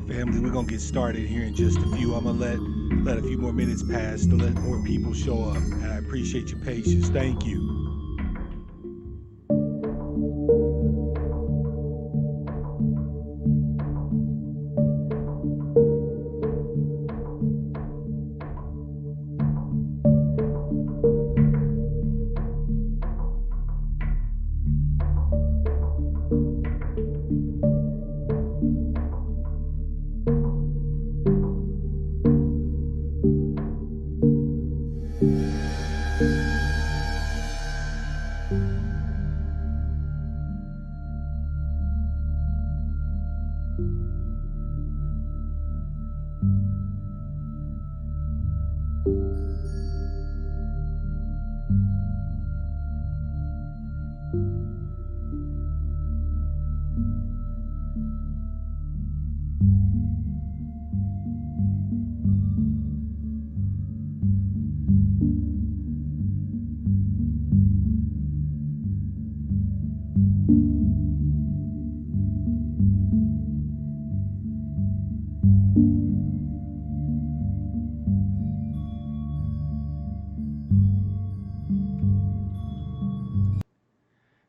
Family, we're gonna get started here in just a few. I'm gonna let a few more minutes pass to let more people show up. And I appreciate your patience. Thank you.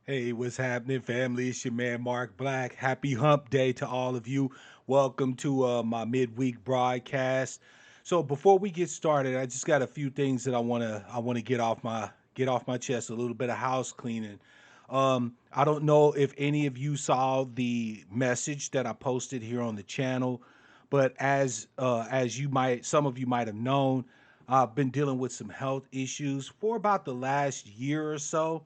Hey, what's happening, family? It's your man Mark Black. Happy Hump Day to all of you. Welcome to my midweek broadcast. So before we get started, I just got a few things that I wanna get off my chest. A little bit of house cleaning. I don't know if any of you saw the message that I posted here on the channel, but as some of you might have known, I've been dealing with some health issues for about the last year or so,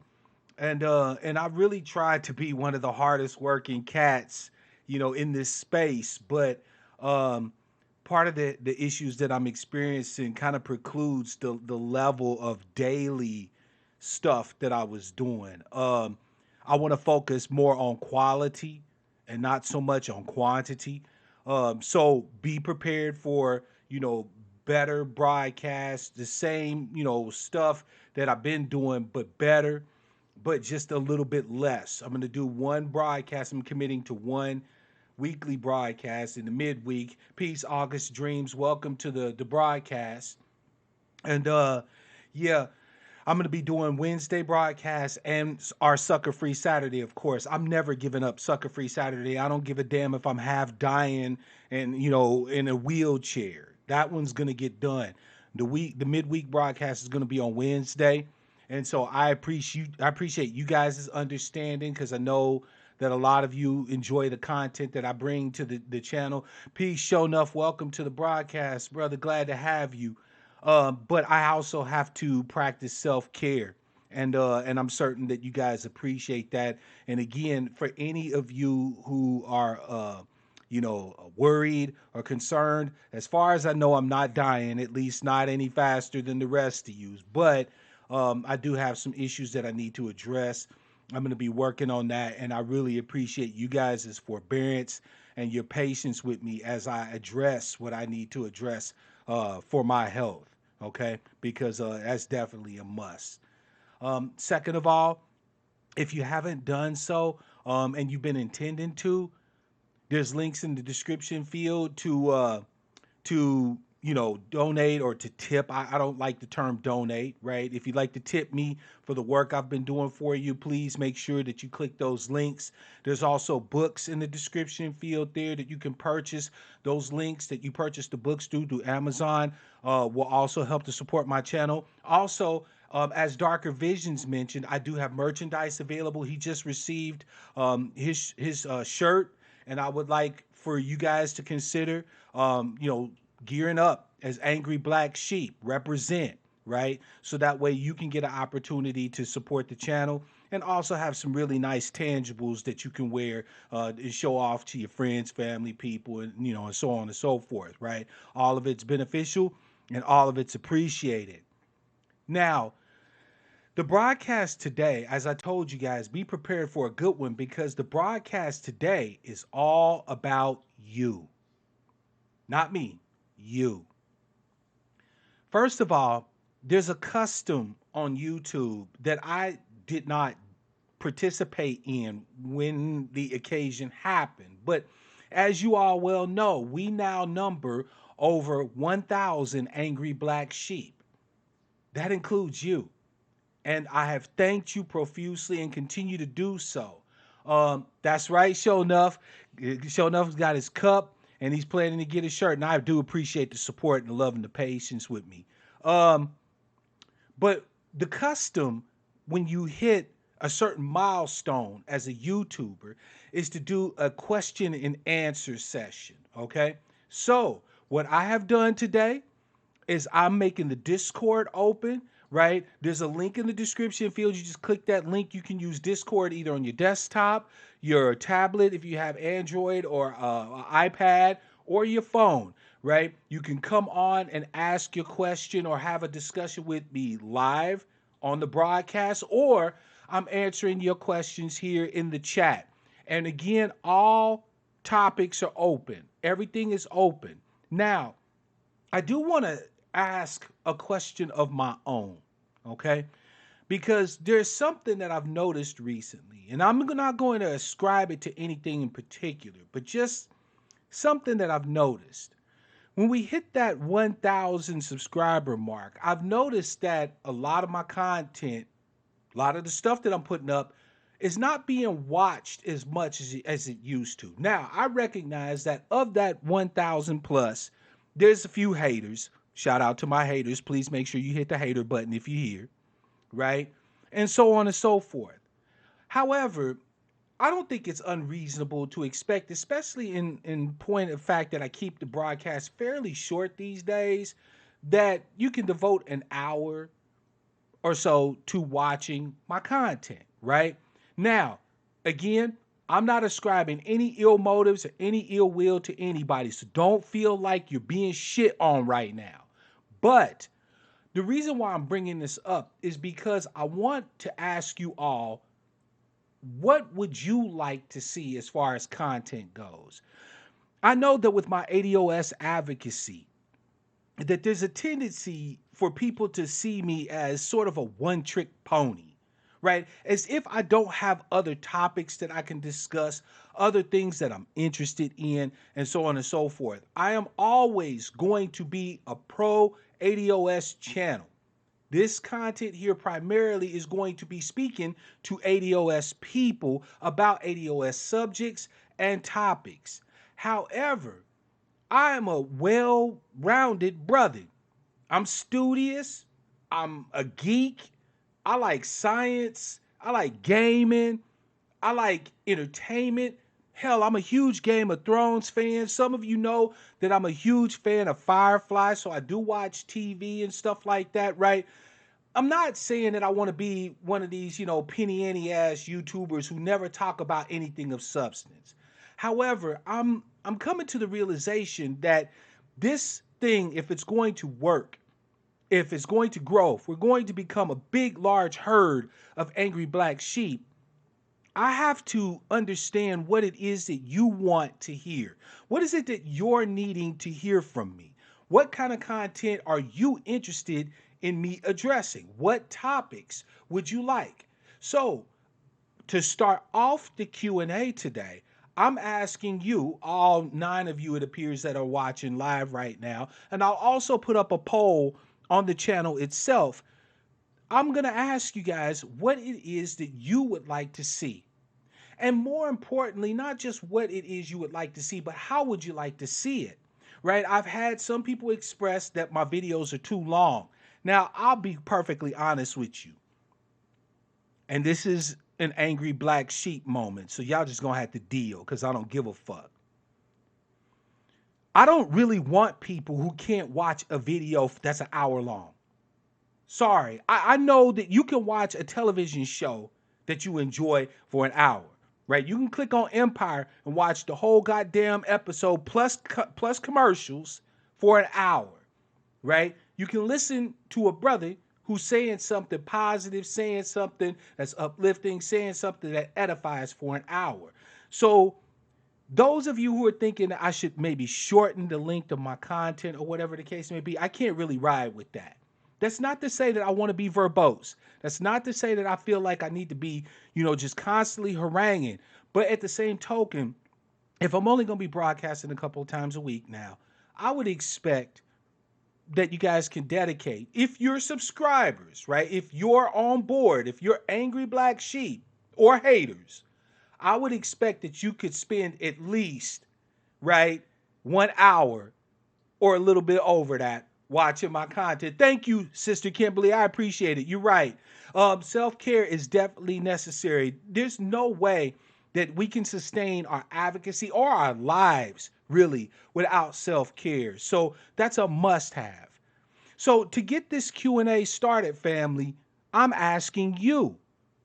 and I really tried to be one of the hardest working cats, in this space. But um, part of the issues that I'm experiencing kind of precludes the level of daily stuff that I was doing. I want to focus more on quality and not so much on quantity. So be prepared for better broadcasts, the same stuff that I've been doing, but better, but just a little bit less. I'm going to do one broadcast. I'm committing to one weekly broadcast in the midweek. Peace, August Dreams. Welcome to the broadcast. And yeah, I'm going to be doing Wednesday broadcasts and our Sucker Free Saturday, of course. I'm never giving up Sucker Free Saturday. I don't give a damn if I'm half dying and, in a wheelchair. That one's going to get done. The midweek broadcast is going to be on Wednesday. And so I appreciate you guys' understanding, because I know that a lot of you enjoy the content that I bring to the channel. Peace, show enough. Welcome to the broadcast, brother. Glad to have you. But I also have to practice self care, and I'm certain that you guys appreciate that. And again, for any of you who are worried or concerned, as far as I know, I'm not dying, at least not any faster than the rest of you. But I do have some issues that I need to address. I'm going to be working on that, and I really appreciate you guys' forbearance and your patience with me as I address what I need to address for my health. Okay, because that's definitely a must. Second of all, if you haven't done so, and you've been intending to, there's links in the description field to donate or to tip. I don't like the term donate, right? If you'd like to tip me for the work I've been doing for you, please make sure that you click those links. There's also books in the description field there that you can purchase. Those links that you purchase the books through Amazon will also help to support my channel. Also, as Darker Visions mentioned, I do have merchandise available. He just received his shirt, and I would like for you guys to consider, gearing up as Angry Black Sheep. Represent, right? So that way you can get an opportunity to support the channel and also have some really nice tangibles that you can wear and show off to your friends, family, people, and and so on and so forth, right? All of it's beneficial and all of it's appreciated. Now, the broadcast today, as I told you guys, be prepared for a good one because the broadcast today is all about you. Not me, you. First of all, there's a custom on YouTube that I did not participate in when the occasion happened. But as you all well know, we now number over 1,000 angry black sheep. That includes you. And I have thanked you profusely and continue to do so. That's right, Show Enough. Show Enough's got his cup and he's planning to get his shirt. And I do appreciate the support and the love and the patience with me. Um, but the custom when you hit a certain milestone as a YouTuber is to do a question and answer session. Okay. So, what I have done today is I'm making the Discord open, right? There's a link in the description field. You just click that link. You can use Discord either on your desktop, your tablet, if you have Android or iPad, or your phone, right? You can come on and ask your question or have a discussion with me live on the broadcast, or I'm answering your questions here in the chat. And again, all topics are open. Everything is open. Now, I do want to ask a question of my own, okay? Because there's something that I've noticed recently, and I'm not going to ascribe it to anything in particular, but just something that I've noticed. When we hit that 1,000 subscriber mark, I've noticed that a lot of my content, a lot of the stuff that I'm putting up, is not being watched as much as it used to. Now, I recognize that of that 1,000 plus, there's a few haters. Shout out to my haters. Please make sure you hit the hater button if you're here, right? And so on and so forth. However, I don't think it's unreasonable to expect, especially in point of fact that I keep the broadcast fairly short these days, that you can devote an hour or so to watching my content, right? Now, again, I'm not ascribing any ill motives or any ill will to anybody, so don't feel like you're being shit on right now. But the reason why I'm bringing this up is because I want to ask you all, what would you like to see as far as content goes? I know that with my ADOS advocacy, that there's a tendency for people to see me as sort of a one trick pony, right? As if I don't have other topics that I can discuss, other things that I'm interested in, and so on and so forth. I am always going to be a pro ADOS channel. This content here primarily is going to be speaking to ADOS people about ADOS subjects and topics. However, I am a well-rounded brother. I'm studious. I'm a geek. I like science. I like gaming. I like entertainment. Hell, I'm a huge Game of Thrones fan. Some of you know that I'm a huge fan of Firefly, so I do watch TV and stuff like that, right? I'm not saying that I want to be one of these, penny ante ass YouTubers who never talk about anything of substance. However, I'm coming to the realization that this thing, if it's going to work, if it's going to grow, if we're going to become a big, large herd of angry black sheep, I have to understand what it is that you want to hear. What is it that you're needing to hear from me? What kind of content are you interested in me addressing? What topics would you like? So, to start off the Q&A today, I'm asking you, all 9 of you, it appears, that are watching live right now, and I'll also put up a poll on the channel itself. I'm going to ask you guys what it is that you would like to see. And more importantly, not just what it is you would like to see, but how would you like to see it, right? I've had some people express that my videos are too long. Now, I'll be perfectly honest with you. And this is an angry black sheep moment. So y'all just gonna have to deal because I don't give a fuck. I don't really want people who can't watch a video that's an hour long. Sorry. I know that you can watch a television show that you enjoy for an hour, right? You can click on Empire and watch the whole goddamn episode plus commercials for an hour, right? You can listen to a brother who's saying something positive, saying something that's uplifting, saying something that edifies for an hour. So those of you who are thinking that I should maybe shorten the length of my content or whatever the case may be, I can't really ride with that. That's not to say that I want to be verbose. That's not to say that I feel like I need to be, just constantly haranguing. But at the same token, if I'm only going to be broadcasting a couple of times a week now, I would expect that you guys can dedicate, if you're subscribers, right? If you're on board, if you're angry black sheep or haters, I would expect that you could spend at least, right, 1 hour or a little bit over that watching my content. Thank you, Sister Kimberly. I appreciate it. You're right. Self-care is definitely necessary. There's no way that we can sustain our advocacy or our lives really without self-care. So that's a must-have. So to get this Q&A started, family, I'm asking you,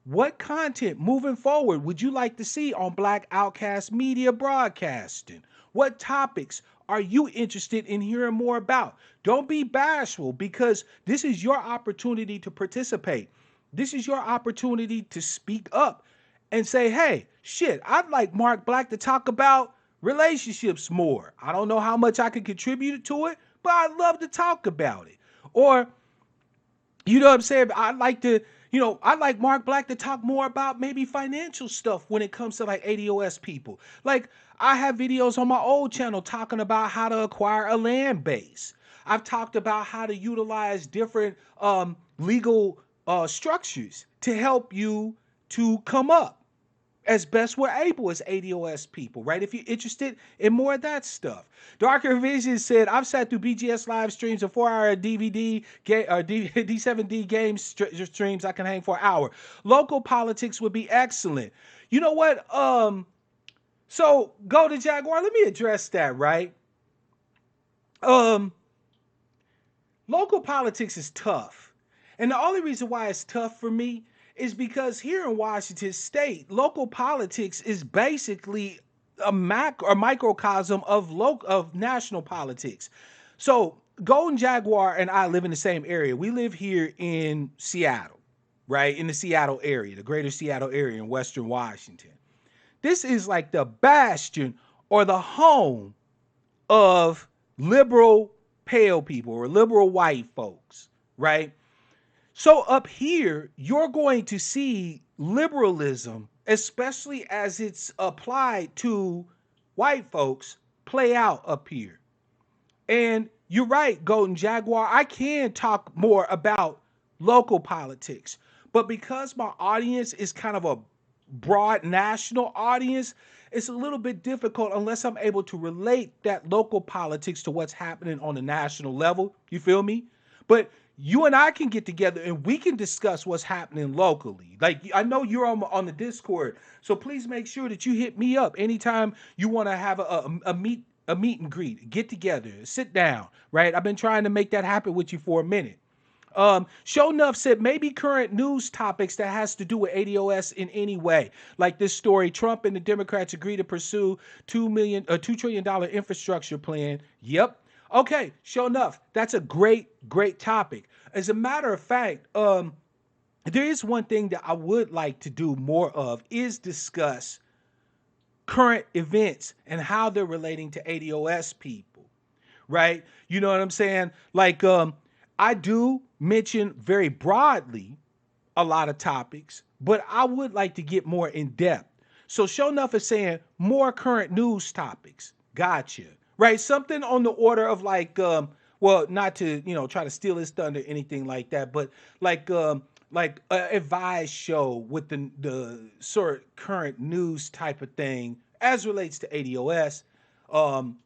what content moving forward would you like to see on Black Outcast Media Broadcasting? What topics are you interested in hearing more about? Don't be bashful, because this is your opportunity to participate. This is your opportunity to speak up and say, hey, shit, I'd like Mark Black to talk about relationships more. I don't know how much I can contribute to it, but I'd love to talk about it. Or, you know what I'm saying? I'd like Mark Black to talk more about maybe financial stuff when it comes to like ADOS people. Like, I have videos on my old channel talking about how to acquire a land base. I've talked about how to utilize different legal structures to help you to come up as best we're able as ADOS people, right? If you're interested in more of that stuff. Darker Vision said, I've sat through BGS live streams of 4-hour DVD or D7D game streams. I can hang for an hour. Local politics would be excellent. You know what? So go to Jaguar. Let me address that, right? Local politics is tough. And the only reason why it's tough for me is because here in Washington State, local politics is basically a microcosm of national politics. So Golden Jaguar and I live in the same area. We live here in Seattle, right? In the Seattle area, the greater Seattle area in Western Washington. This is like the bastion or the home of liberal pale people or liberal white folks, right? So up here, you're going to see liberalism, especially as it's applied to white folks, play out up here. And you're right, Golden Jaguar, I can talk more about local politics. But because my audience is kind of a broad national audience, it's a little bit difficult unless I'm able to relate that local politics to what's happening on the national level. You feel me? But you and I can get together and we can discuss what's happening locally. Like, I know you're on the Discord, so please make sure that you hit me up anytime you want to have a meet and greet, get together, sit down, right? I've been trying to make that happen with you for a minute. Show Enough said maybe current news topics that has to do with ADOS in any way, like this story: Trump and the Democrats agree to pursue $2 trillion infrastructure plan. Yep. Okay, sure enough, that's a great topic. As a matter of fact, there is one thing that I would like to do more of is discuss current events and how they're relating to ADOS people, right? You know what I'm saying? Like, I do mention very broadly a lot of topics, but I would like to get more in depth. So Show Enough is saying more current news topics. Gotcha. Right? Something on the order of like, well, not to, try to steal his thunder or anything like that, but like a advice show with the sort of current news type of thing as relates to ADOS, um,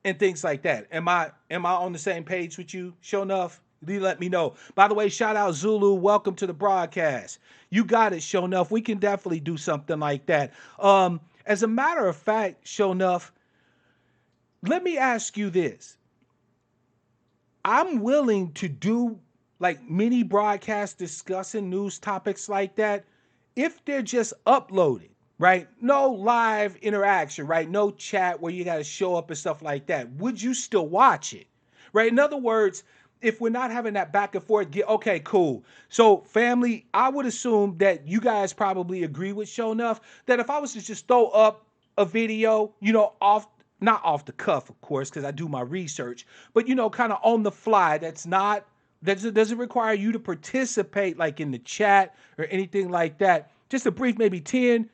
and things like that. Am I on the same page with you? Show enough. You let me know. By the way, shout out Zulu. Welcome to the broadcast. You got it, show enough. We can definitely do something like that. As a matter of fact, show enough, let me ask you this. I'm willing to do like mini broadcasts discussing news topics like that if they're just uploaded, right? No live interaction, right? No chat where you got to show up and stuff like that. Would you still watch it, right? In other words, if we're not having that back and forth, okay, cool. So, family, I would assume that you guys probably agree with Show Enough that if I was to just throw up a video, off, not off the cuff, of course, because I do my research, but kind of on the fly, that doesn't require you to participate like in the chat or anything like that. Just a brief, maybe 10,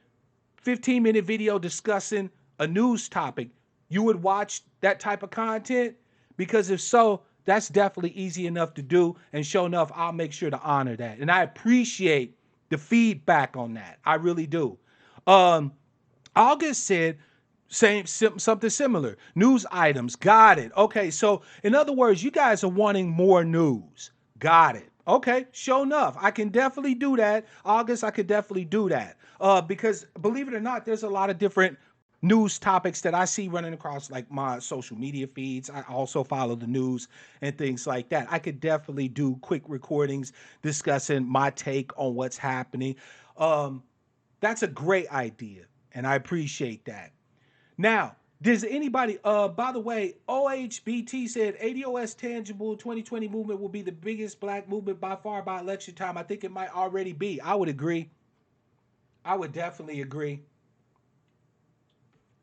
15-minute video discussing a news topic. You would watch that type of content? Because if so, that's definitely easy enough to do. And sure enough, I'll make sure to honor that. And I appreciate the feedback on that. I really do. August said, something similar. News items. Got it. Okay. So in other words, you guys are wanting more news. Got it. Okay. Sure enough. I can definitely do that. August, I could definitely do that. Because believe it or not, there's a lot of different news topics that I see running across like my social media feeds. I also follow the news and things like that. I could definitely do quick recordings discussing my take on what's happening. That's a great idea, and I appreciate that. Now, does anybody, by the way, OHBT said ADOS Tangible 2020 movement will be the biggest black movement by far by election time. I think it might already be. I would agree. I would definitely agree.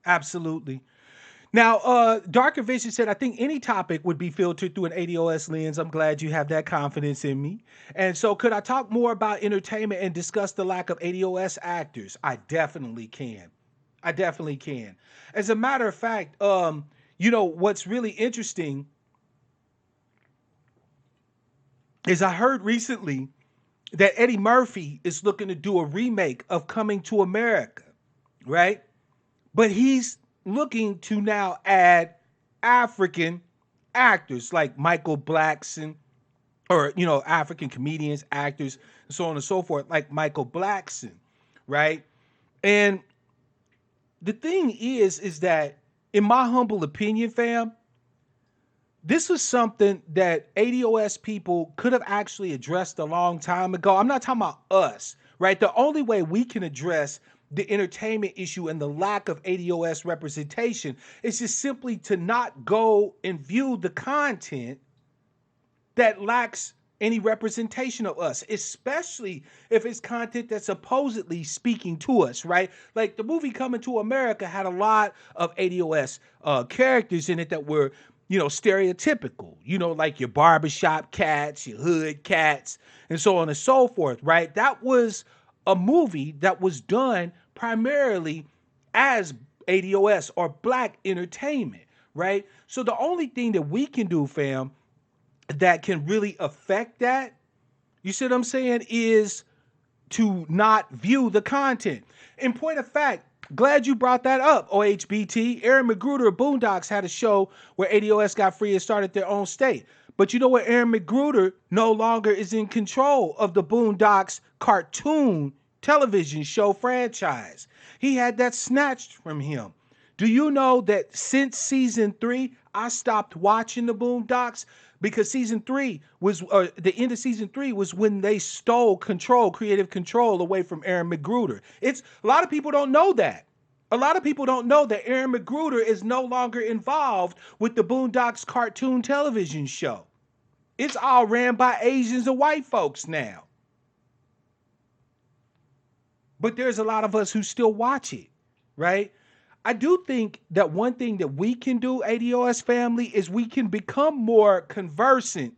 Absolutely. Now, Darker Vision said, I think any topic would be filtered through an ADOS lens. I'm glad you have that confidence in me. And so, could I talk more about entertainment and discuss the lack of ADOS actors? I definitely can. I definitely can. As a matter of fact, what's really interesting is I heard recently that Eddie Murphy is looking to do a remake of Coming to America, right? But he's looking to now add African actors like Michael Blackson, or African comedians, actors, and so on and so forth, like Michael Blackson, right? And the thing is that, in my humble opinion, fam, this was something that ADOS people could have actually addressed a long time ago. I'm not talking about us, right? The only way we can address the entertainment issue and the lack of ADOS representation is just simply to not go and view the content that lacks any representation of us, especially if it's content that's supposedly speaking to us, right? Like the movie Coming to America had a lot of ADOS characters in it that were, stereotypical, like your barbershop cats, your hood cats, and so on and so forth, right? That was a movie that was done primarily as ADOS or black entertainment, right? So the only thing that we can do, fam, that can really affect that, you see what I'm saying, is to not view the content. In point of fact, glad you brought that up, OHBT. Aaron McGruder of Boondocks had a show where ADOS got free and started their own state. But you know what? Aaron McGruder no longer is in control of the Boondocks cartoon television show franchise. He had that snatched from him. Do you know that since season 3, I stopped watching the Boondocks because season 3 was, the end of season 3 was when they stole creative control away from Aaron McGruder. A lot of people don't know that. A lot of people don't know that Aaron McGruder is no longer involved with the Boondocks cartoon television show. It's all ran by Asians and white folks now. But there's a lot of us who still watch it, right? I do think that one thing that we can do, ADOS family, is we can become more conversant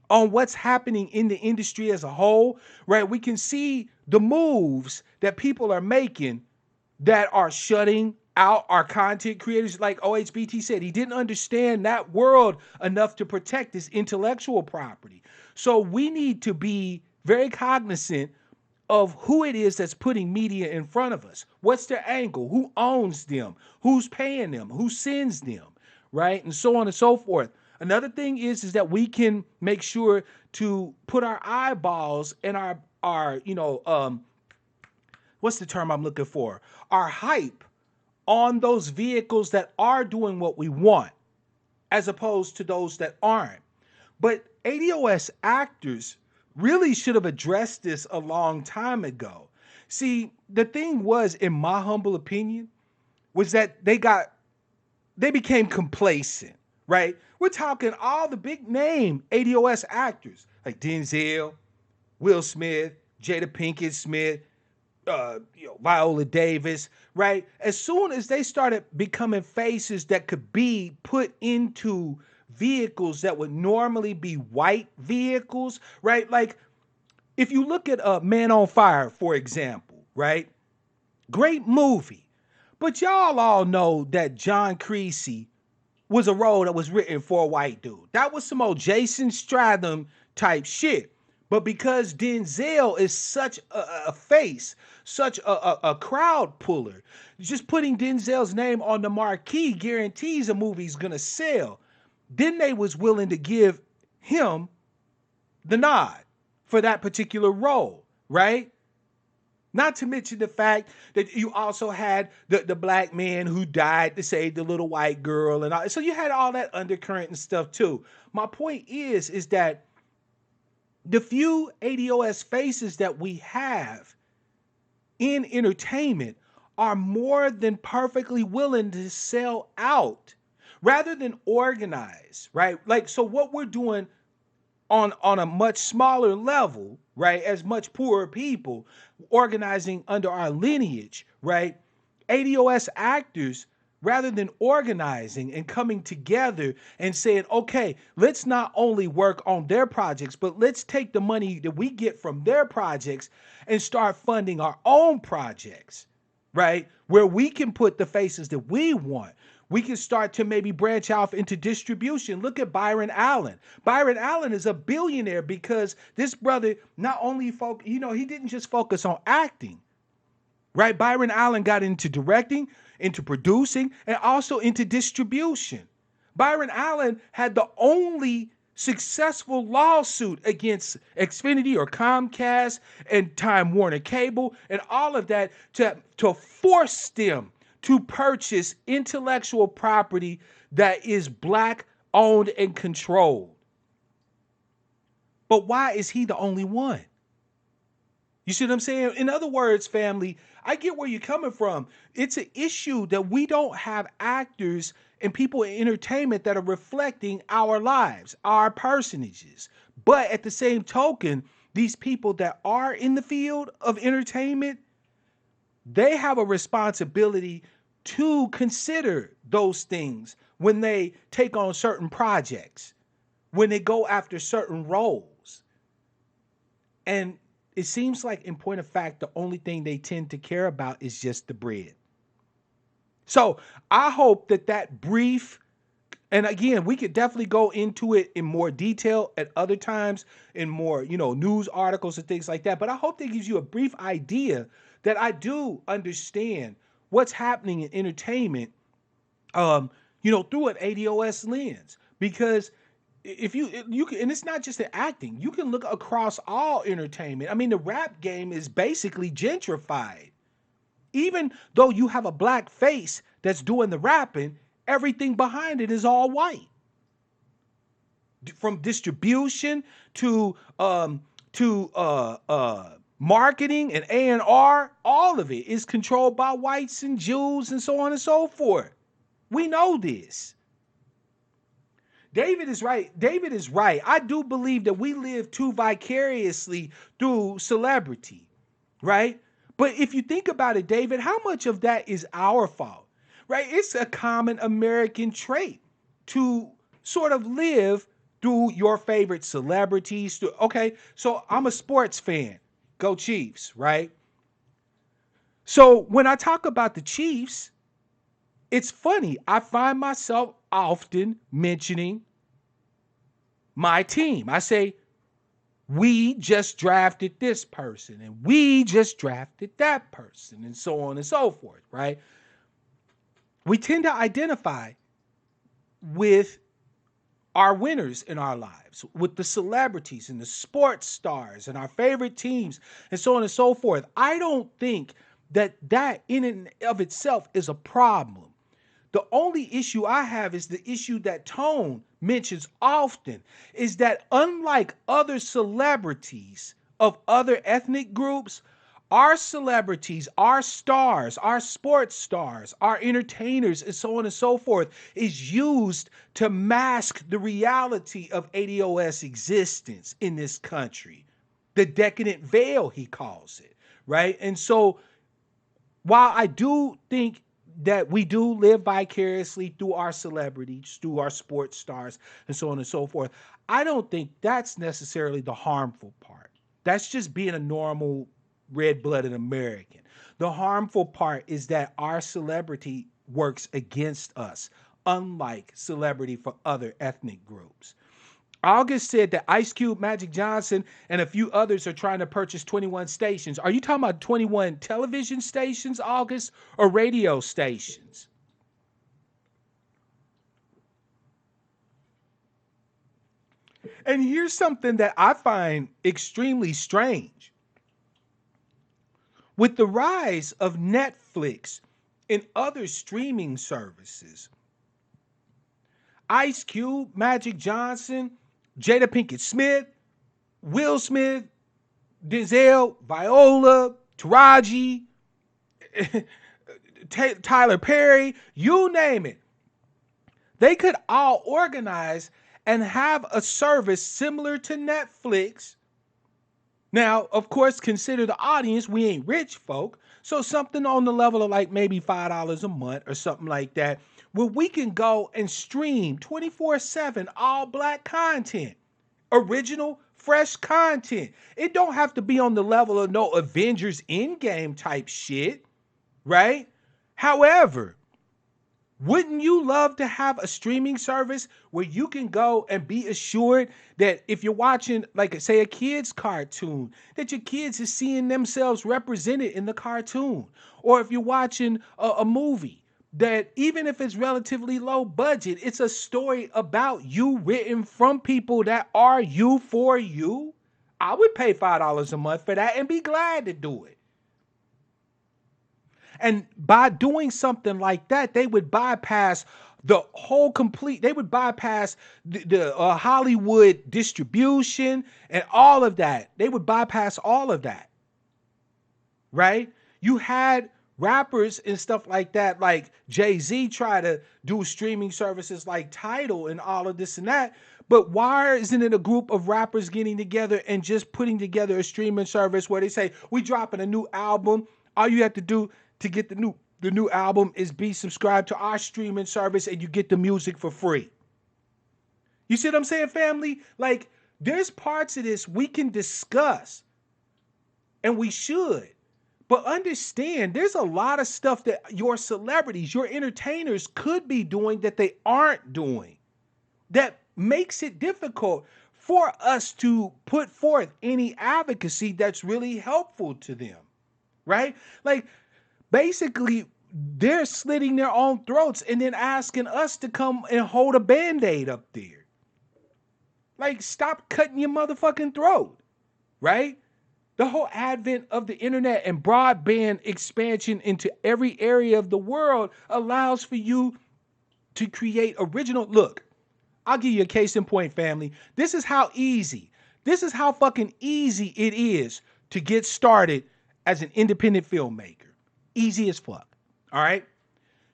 on what's happening in the industry as a whole, right? We can see the moves that people are making that are shutting out our content creators. Like OHBT said, he didn't understand that world enough to protect his intellectual property. So we need to be very cognizant of who it is that's putting media in front of us. What's their angle? Who owns them? Who's paying them? Who sends them? Right? And so on and so forth. Another thing is that we can make sure to put our eyeballs and our what's the term I'm looking for? Our hype on those vehicles that are doing what we want, as opposed to those that aren't. But ADOS actors really should have addressed this a long time ago. See, the thing was, in my humble opinion, was that they became complacent, right? We're talking all the big name ADOS actors like Denzel, Will Smith, Jada Pinkett Smith, Viola Davis, right? As soon as they started becoming faces that could be put into vehicles that would normally be white vehicles, right? Like if you look at Man on Fire, for example, right? Great movie. But y'all all know that John Creasy was a role that was written for a white dude. That was some old Jason Stratham type shit. But because Denzel is such a face, such a crowd puller, just putting Denzel's name on the marquee guarantees a movie's gonna sell. Then they was willing to give him the nod for that particular role, right? Not to mention the fact that you also had the black man who died to save the little white girl and all. So you had all that undercurrent and stuff too. My point is that the few ADOS faces that we have in entertainment are more than perfectly willing to sell out rather than organize, right? Like, so what we're doing on a much smaller level, right? As much poorer people organizing under our lineage, right? ADOS actors, rather than organizing and coming together and saying, okay, let's not only work on their projects, but let's take the money that we get from their projects and start funding our own projects, right? Where we can put the faces that we want. We can start to maybe branch off into distribution. Look at Byron Allen. Byron Allen is a billionaire because this brother not only he didn't just focus on acting, right? Byron Allen got into directing, into producing, and also into distribution. Byron Allen had the only successful lawsuit against Xfinity or Comcast and Time Warner Cable and all of that to force them to purchase intellectual property that is black owned and controlled. But why is he the only one? You see what I'm saying? In other words, family, I get where you're coming from. It's an issue that we don't have actors and people in entertainment that are reflecting our lives, our personages. But at the same token, these people that are in the field of entertainment, they have a responsibility to consider those things when they take on certain projects, when they go after certain roles. And it seems like, in point of fact, the only thing they tend to care about is just the bread. So I hope that brief, and again, we could definitely go into it in more detail at other times in more, news articles and things like that. But I hope that gives you a brief idea that I do understand what's happening in entertainment, through an ADOS lens. Because if you can, and it's not just the acting, you can look across all entertainment. I mean, the rap game is basically gentrified. Even though you have a black face that's doing the rapping, everything behind it is all white. From distribution to marketing and A&R, all of it is controlled by whites and Jews and so on and so forth. We know this. David is right. David is right. I do believe that we live too vicariously through celebrity, right? But if you think about it, David, how much of that is our fault, right? It's a common American trait to sort of live through your favorite celebrities. Okay, so I'm a sports fan. Go Chiefs, right? So when I talk about the Chiefs, it's funny. I find myself often mentioning my team. I say, we just drafted this person and we just drafted that person and so on and so forth, right? We tend to identify with our winners in our lives, with the celebrities and the sports stars and our favorite teams and so on and so forth. I don't think that in and of itself is a problem. The only issue I have is the issue that Tone mentions often is that unlike other celebrities of other ethnic groups, our celebrities, our stars, our sports stars, our entertainers, and so on and so forth, is used to mask the reality of ADOS existence in this country. The decadent veil, he calls it, right? And so while I do think that we do live vicariously through our celebrities, through our sports stars, and so on and so forth, I don't think that's necessarily the harmful part. That's just being a normal red blooded American. The harmful part is that our celebrity works against us, unlike celebrity for other ethnic groups. August said that Ice Cube, Magic Johnson, and a few others are trying to purchase 21 stations. Are you talking about 21 television stations, August, or radio stations? And here's something that I find extremely strange. With the rise of Netflix and other streaming services, Ice Cube, Magic Johnson, Jada Pinkett Smith, Will Smith, Denzel, Viola, Taraji, Tyler Perry, you name it. They could all organize and have a service similar to Netflix. Now, of course, consider the audience. We ain't rich folk. So something on the level of like maybe $5 a month or something like that, where we can go and stream 24/7 all black content, original, fresh content. It don't have to be on the level of no Avengers Endgame type shit, right? However, wouldn't you love to have a streaming service where you can go and be assured that if you're watching, like, say, a kid's cartoon, that your kids is seeing themselves represented in the cartoon? Or if you're watching a movie, that even if it's relatively low budget, it's a story about you written from people that are you for you? I would pay $5 a month for that and be glad to do it. And by doing something like that, they would bypass the whole complete, they would bypass the Hollywood distribution and all of that. They would bypass all of that, right? You had rappers and stuff like that, like Jay-Z try to do streaming services like Tidal and all of this and that. But why isn't it a group of rappers getting together and just putting together a streaming service where they say, we dropping a new album. All you have to do to get the new album is be subscribed to our streaming service and you get the music for free. You see what I'm saying, family? Like, there's parts of this we can discuss and we should. But understand, there's a lot of stuff that your celebrities, your entertainers could be doing that they aren't doing, that makes it difficult for us to put forth any advocacy that's really helpful to them, right? Like, basically, they're slitting their own throats and then asking us to come and hold a band-aid up there. Like, stop cutting your motherfucking throat, right? The whole advent of the internet and broadband expansion into every area of the world allows for you to create original. Look, I'll give you a case in point, family. This is how fucking easy it is to get started as an independent filmmaker. Easy as fuck. All right.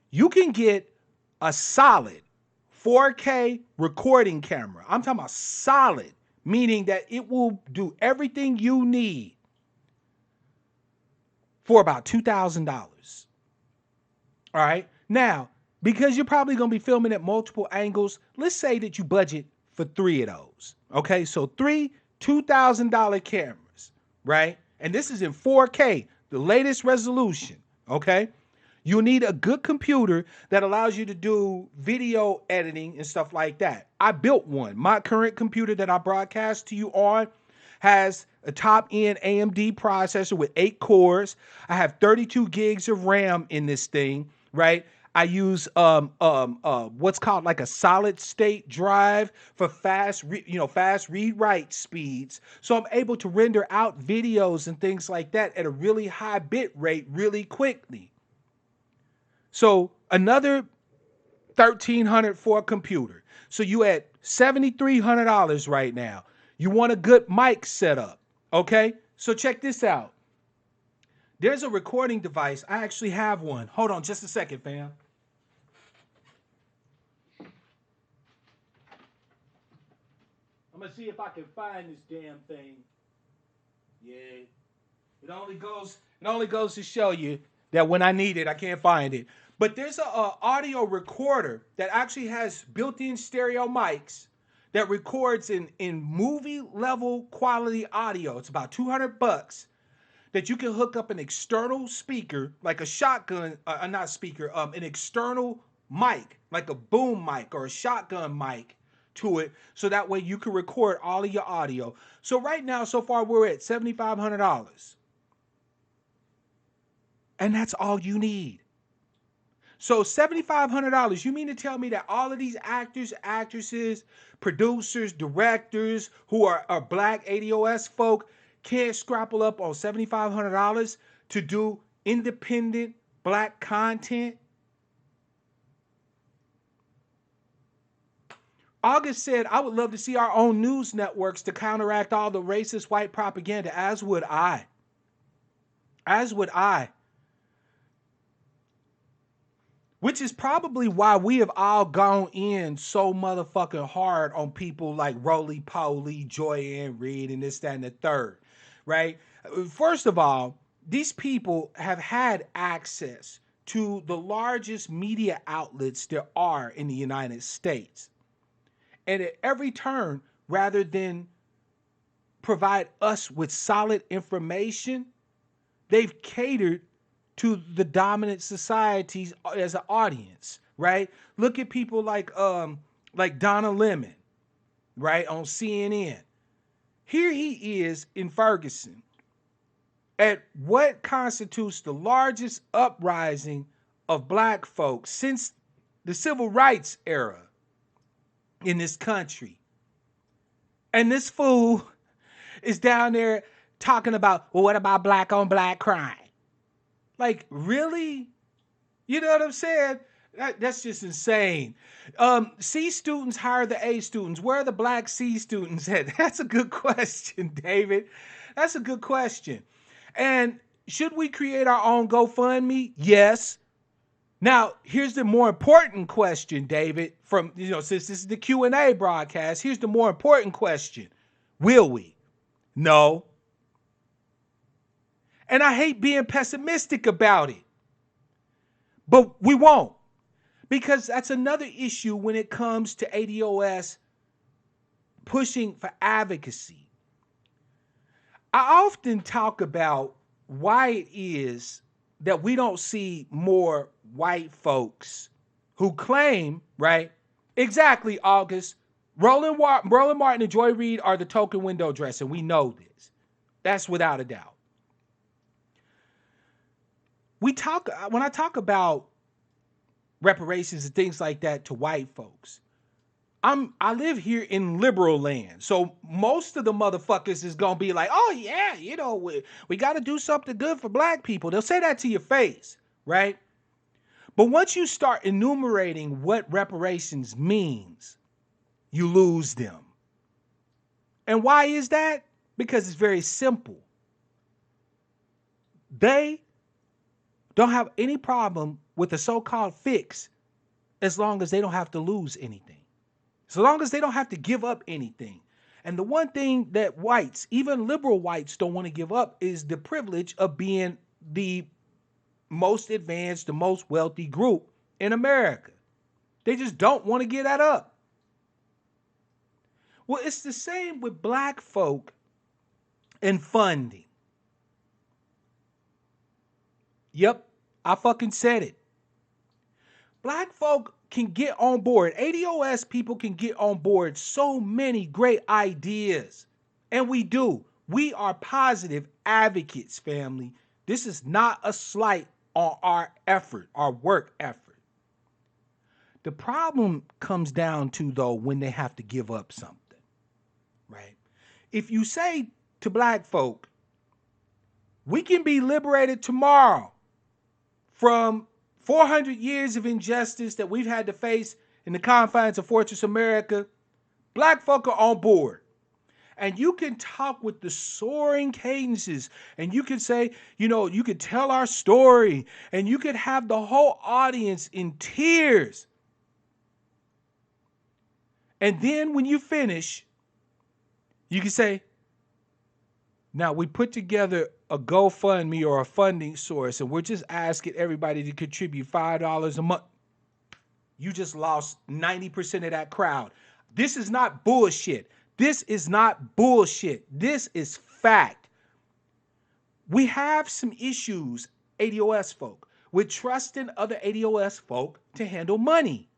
You can get a solid 4K recording camera. I'm talking about solid, meaning that it will do everything you need for about $2,000. All right. Now, because you're probably going to be filming at multiple angles, let's say that you budget for three of those. Okay. So three $2,000 cameras, right? And this is in 4K. the latest resolution, okay? You need a good computer that allows you to do video editing and stuff like that. I built one. My current computer that I broadcast to you on has a top end AMD processor with 8 cores. I have 32 gigs of RAM in this thing, right? I use what's called like a solid state drive for fast read write speeds. So I'm able to render out videos and things like that at a really high bit rate really quickly. So another 1,300 for a computer. So you at $7,300 right now. You want a good mic setup, okay? So check this out. There's a recording device. I actually have one. Hold on just a second, fam. I'm gonna see if I can find this damn thing. Yeah. It only goes to show you that when I need it, I can't find it. But there's a audio recorder that actually has built-in stereo mics that records in movie level quality audio. It's about $200 that you can hook up an external speaker, like a shotgun, not speaker, an external mic, like a boom mic or a shotgun mic to it, so that way you can record all of your audio. So right now, so far, we're at $7,500. And that's all you need. So $7,500, you mean to tell me that all of these actors, actresses, producers, directors who are black ADOS folk can't scrapple up on $7,500 to do independent black content? August said, I would love to see our own news networks to counteract all the racist white propaganda, as would I. As would I. Which is probably why we have all gone in so motherfucking hard on people like Roly Poly, Joy Ann Reid, and this, that, and the third, right? First of all, these people have had access to the largest media outlets there are in the United States. And at every turn, rather than provide us with solid information, they've catered to the dominant societies as an audience, right? Look at people like Donna Lemon, right, on CNN. Here he is in Ferguson at what constitutes the largest uprising of black folks since the civil rights era in this country. And this fool is down there talking about, well, what about black on black crime? Like, really? You know what I'm saying? That's just insane. C students hire the A students. Where are the black C students at? That's a good question, David. That's a good question. And should we create our own GoFundMe? Yes. Now, here's the more important question, David, from, since this is the Q&A broadcast, here's the more important question. Will we? No. And I hate being pessimistic about it. But we won't. Because that's another issue when it comes to ADOS pushing for advocacy. I often talk about why it is that we don't see more white folks who claim, right? Exactly, August. Roland Martin and Joy Reid are the token window dresser. We know this. That's without a doubt. When I talk about reparations and things like that to white folks, I live here in liberal land. So most of the motherfuckers is gonna be like, oh yeah, we gotta do something good for black people. They'll say that to your face, right? But once you start enumerating what reparations means, you lose them. And why is that? Because it's very simple. They don't have any problem with the so-called fix as long as they don't have to lose anything. So long as they don't have to give up anything. And the one thing that whites, even liberal whites, don't want to give up is the privilege of being the most advanced, the most wealthy group in America. They just don't want to give that up. Well, it's the same with black folk and funding. Yep, I fucking said it. Black folk can get on board. ADOS people can get on board so many great ideas. And we do. We are positive advocates, family. This is not a slight on our effort, our work effort. The problem comes down to, though, when they have to give up something, right? If you say to black folk, we can be liberated tomorrow from 400 years of injustice that we've had to face in the confines of Fortress America, black folk are on board. And you can talk with the soaring cadences, and you can say, you could tell our story, and you could have the whole audience in tears. And then when you finish, you can say, now we put together a GoFundMe or a funding source, and we're just asking everybody to contribute $5 a month. You just lost 90% of that crowd. This is not bullshit. This is not bullshit. This is fact. We have some issues, ADOS folk, with trusting other ADOS folk to handle money.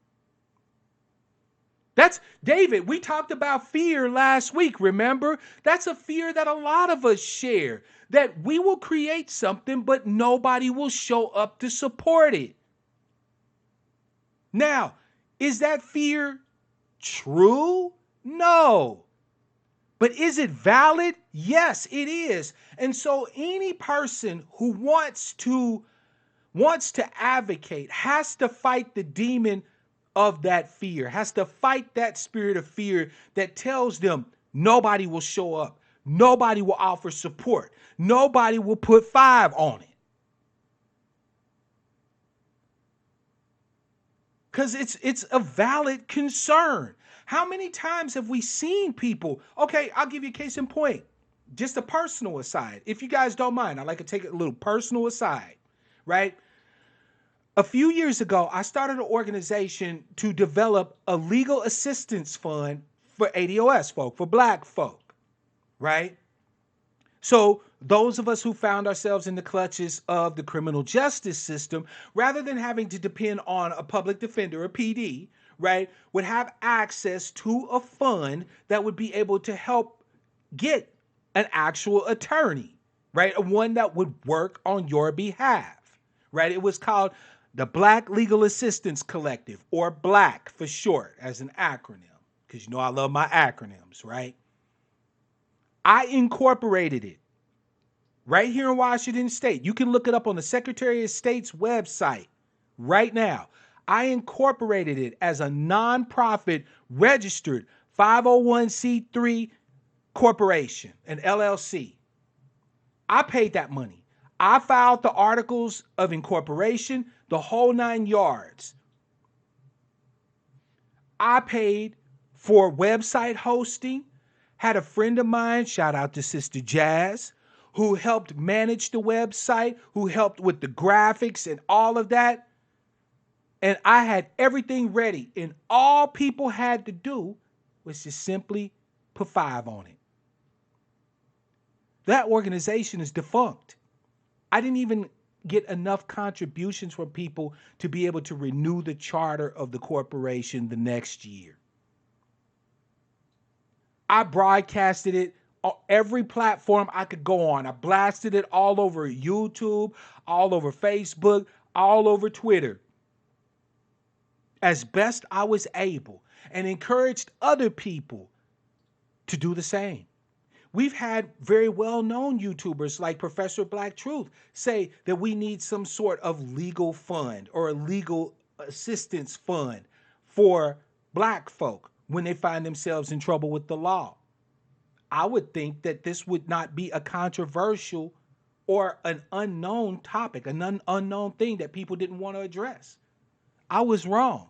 That's, David, we talked about fear last week, remember? That's a fear that a lot of us share, that we will create something, but nobody will show up to support it. Now, is that fear true? No. But is it valid? Yes, it is. And so any person who wants to advocate has to fight the demon of that fear, has to fight that spirit of fear that tells them nobody will show up, nobody will offer support, nobody will put 5 on it. Because it's a valid concern. How many times have we seen people? Okay, I'll give you a case in point. Just a personal aside. If you guys don't mind, I'd like to take a little personal aside, right? A few years ago, I started an organization to develop a legal assistance fund for ADOS folk, for black folk, right? So those of us who found ourselves in the clutches of the criminal justice system, rather than having to depend on a public defender, a PD, right, would have access to a fund that would be able to help get an actual attorney, right? One that would work on your behalf, right? It was called the Black Legal Assistance Collective, or BLACK for short, as an acronym, because I love my acronyms, right? I incorporated it right here in Washington State. You can look it up on the Secretary of State's website right now. I incorporated it as a nonprofit registered 501c3 corporation, an LLC. I paid that money. I filed the articles of incorporation, the whole 9 yards. I paid for website hosting, had a friend of mine, shout out to Sister Jazz, who helped manage the website, who helped with the graphics and all of that. And I had everything ready. And all people had to do was just simply put 5 on it. That organization is defunct. I didn't even get enough contributions from people to be able to renew the charter of the corporation the next year. I broadcasted it on every platform I could go on. I blasted it all over YouTube, all over Facebook, all over Twitter, as best I was able, and encouraged other people to do the same. We've had very well-known YouTubers like Professor Black Truth say that we need some sort of legal fund or a legal assistance fund for black folk when they find themselves in trouble with the law. I would think that this would not be a controversial or an unknown topic, an unknown thing that people didn't want to address. I was wrong.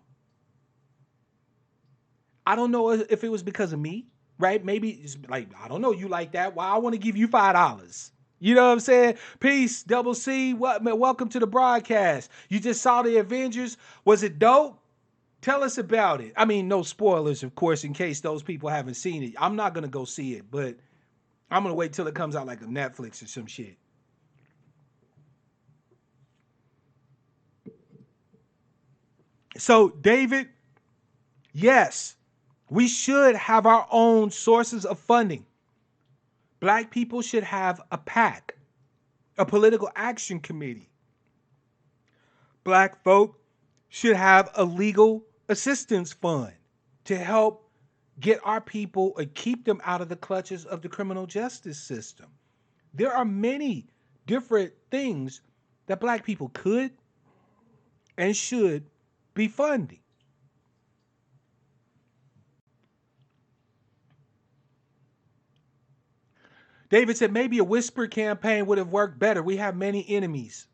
I don't know if it was because of me, right? Maybe it's like, I don't know, you like that. Well, I want to give you $5. You know what I'm saying? Peace, Double C. Welcome to the broadcast. You just saw the Avengers. Was it dope? Tell us about it. I mean, no spoilers, of course, in case those people haven't seen it. I'm not going to go see it, but I'm going to wait till it comes out like a Netflix or some shit. So, David, yes, we should have our own sources of funding. Black people should have a PAC, a political action committee. Black folk should have a legal assistance fund to help get our people and keep them out of the clutches of the criminal justice system. There are many different things that black people could and should be funding. David said maybe a whisper campaign would have worked better. We have many enemies.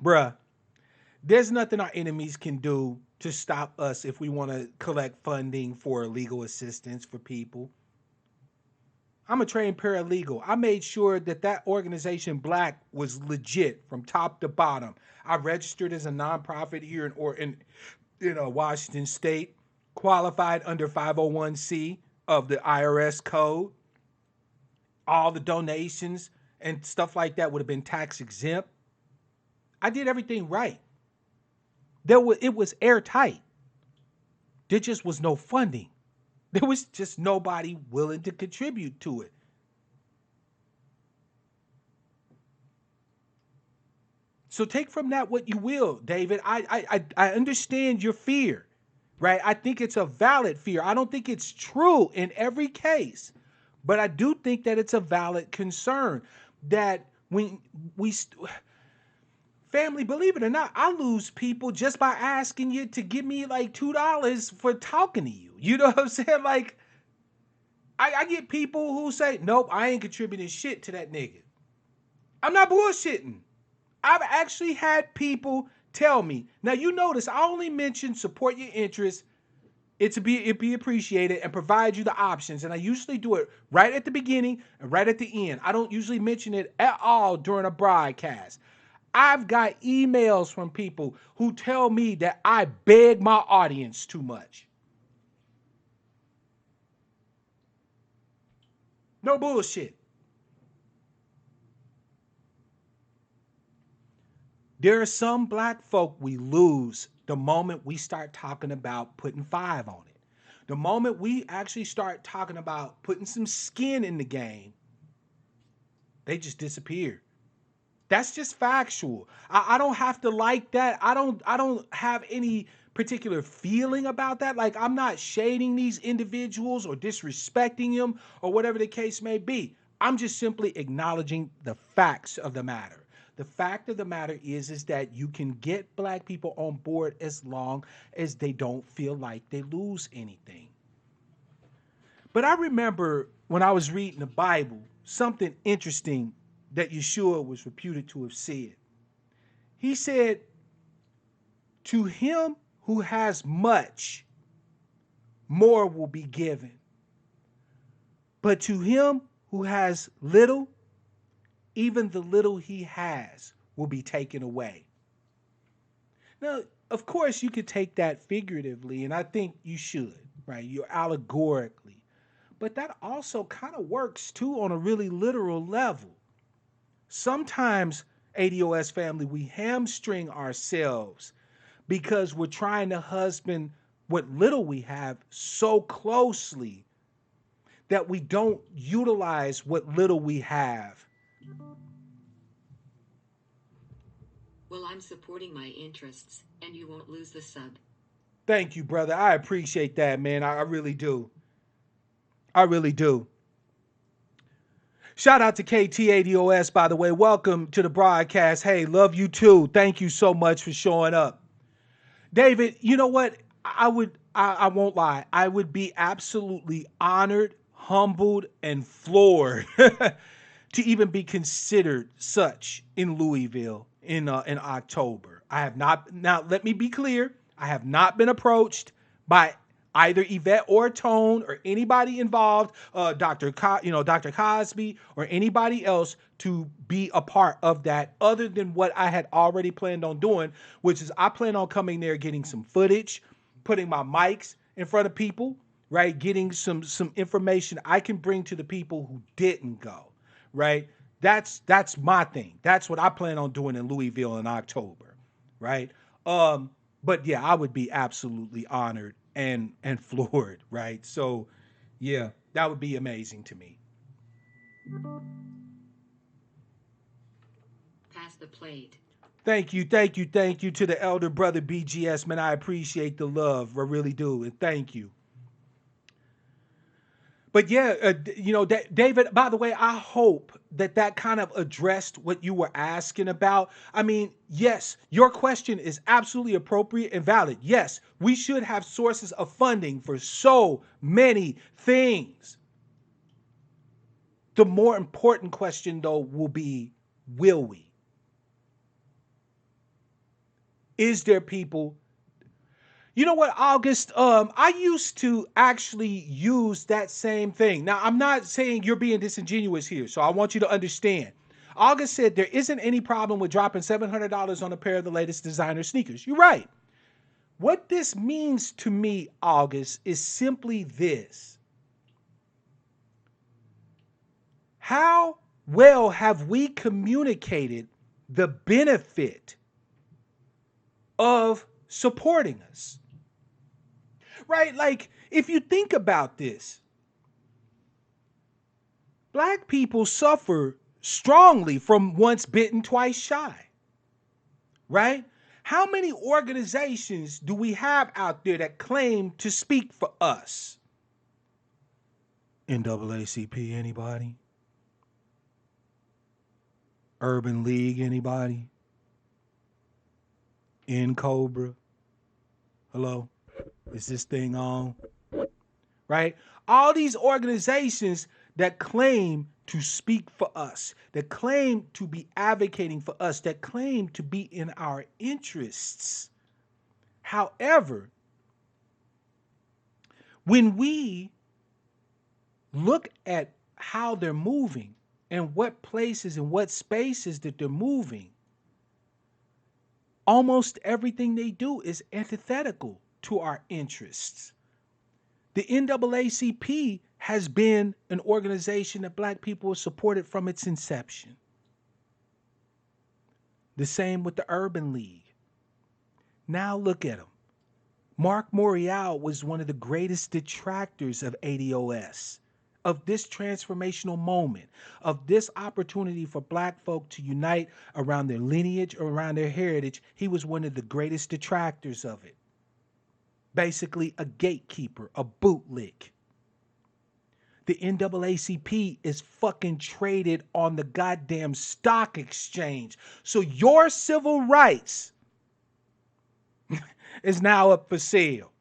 Bruh, there's nothing our enemies can do to stop us if we want to collect funding for legal assistance for people. I'm a trained paralegal. I made sure that that organization Black was legit from top to bottom. I registered as a nonprofit here in Washington State, qualified under 501c of the IRS code. All the donations and stuff like that would have been tax exempt. I did everything right. It was airtight. There just was no funding. There was just nobody willing to contribute to it. So take from that what you will, David. I understand your fear, right? I think it's a valid fear. I don't think it's true in every case, but I do think that it's a valid concern that when we family, believe it or not, I lose people just by asking you to give me like $2 for talking to you. You know what I'm saying? Like I get people who say, nope, I ain't contributing shit to that nigga. I'm not bullshitting. I've actually had people tell me. Now you notice I only mention support your interests, it be appreciated, and provide you the options. And I usually do it right at the beginning and right at the end. I don't usually mention it at all during a broadcast. I've got emails from people who tell me that I beg my audience too much. No bullshit. There are some black folk we lose the moment we start talking about putting five on it. The moment we actually start talking about putting some skin in the game, they just disappear. That's just factual. I don't have to like that. I don't have any particular feeling about that. Like I'm not shading these individuals or disrespecting them or whatever the case may be. I'm just simply acknowledging the facts of the matter. The fact of the matter is that you can get black people on board as long as they don't feel like they lose anything. But I remember when I was reading the Bible, something interesting that Yeshua was reputed to have said. He said, to him who has much, more will be given. But to him who has little, even the little he has will be taken away. Now, of course, you could take that figuratively, and I think you should, right? You're allegorically. But that also kind of works too on a really literal level. Sometimes, ADOS family, we hamstring ourselves because we're trying to husband what little we have so closely that we don't utilize what little we have. Well, I'm supporting my interests, and you won't lose the sub. Thank you, brother. I appreciate that, man. I really do. I really do. Shout out to KTADOS, by the way. Welcome to the broadcast. Hey, love you too. Thank you so much for showing up. David, you know what? I won't lie. I would be absolutely honored, humbled, and floored to even be considered such in Louisville in October. I have not. Now, let me be clear. I have not been approached by either Yvette or Tone or anybody involved, Dr. Cosby or anybody else to be a part of that other than what I had already planned on doing, which is I plan on coming there, getting some footage, putting my mics in front of people, right? Getting some information I can bring to the people who didn't go, right? That's my thing. That's what I plan on doing in Louisville in October. right? But yeah, I would be absolutely honored and floored, right? So yeah, that would be amazing to me. Pass the plate. Thank you, thank you, thank you to the elder brother BGS, man. I appreciate the love, I really do, and thank you. But yeah, David. By the way, I hope that that kind of addressed what you were asking about. I mean, yes, your question is absolutely appropriate and valid. Yes, we should have sources of funding for so many things. The more important question, though, will be: will we? Is there people? You know what, August? I used to actually use that same thing. Now, I'm not saying you're being disingenuous here, so I want you to understand. August said there isn't any problem with dropping $700 on a pair of the latest designer sneakers. You're right. What this means to me, August, is simply this: how well have we communicated the benefit of supporting us? Right? Like, if you think about this, black people suffer strongly from once bitten, twice shy, right? How many organizations do we have out there that claim to speak for us? NAACP, anybody? Urban League, anybody? In Cobra, hello? Is this thing on? Right? All these organizations that claim to speak for us, that claim to be advocating for us, that claim to be in our interests. However, when we look at how they're moving and what places and what spaces that they're moving, almost everything they do is antithetical to our interests. The NAACP has been an organization that black people have supported from its inception. The same with the Urban League. Now look at them. Mark Morial was one of the greatest detractors of ADOS, of this transformational moment, of this opportunity for black folk to unite around their lineage or around their heritage. He was one of the greatest detractors of it. Basically, a gatekeeper, a bootlick. The NAACP is fucking traded on the goddamn stock exchange. So your civil rights is now up for sale.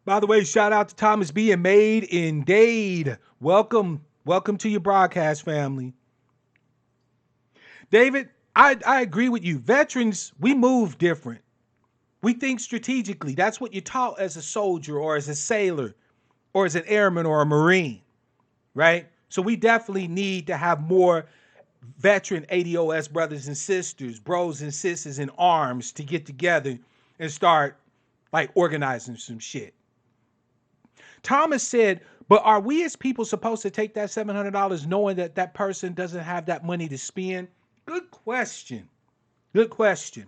By the way, shout out to Thomas B. and Made in Dade. Welcome. Welcome to your broadcast family. David, I agree with you. Veterans, we move different. We think strategically. That's what you're taught as a soldier or as a sailor or as an airman or a Marine, right? So we definitely need to have more veteran ADOS brothers and sisters, bros and sisters in arms to get together and start like organizing some shit. Thomas said, but are we as people supposed to take that $700 knowing that that person doesn't have that money to spend? Good question. Good question.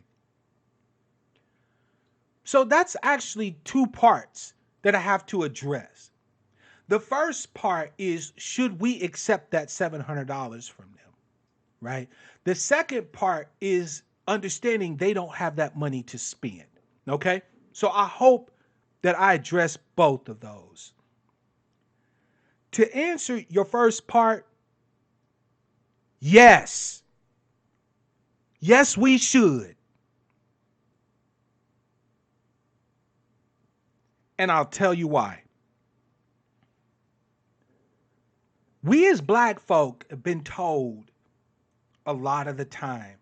So that's actually two parts that I have to address. The first part is, should we accept that $700 from them, right? The second part is understanding they don't have that money to spend, okay? So I hope that I address both of those. To answer your first part, yes. Yes, we should. And I'll tell you why. We as black folk have been told a lot of the time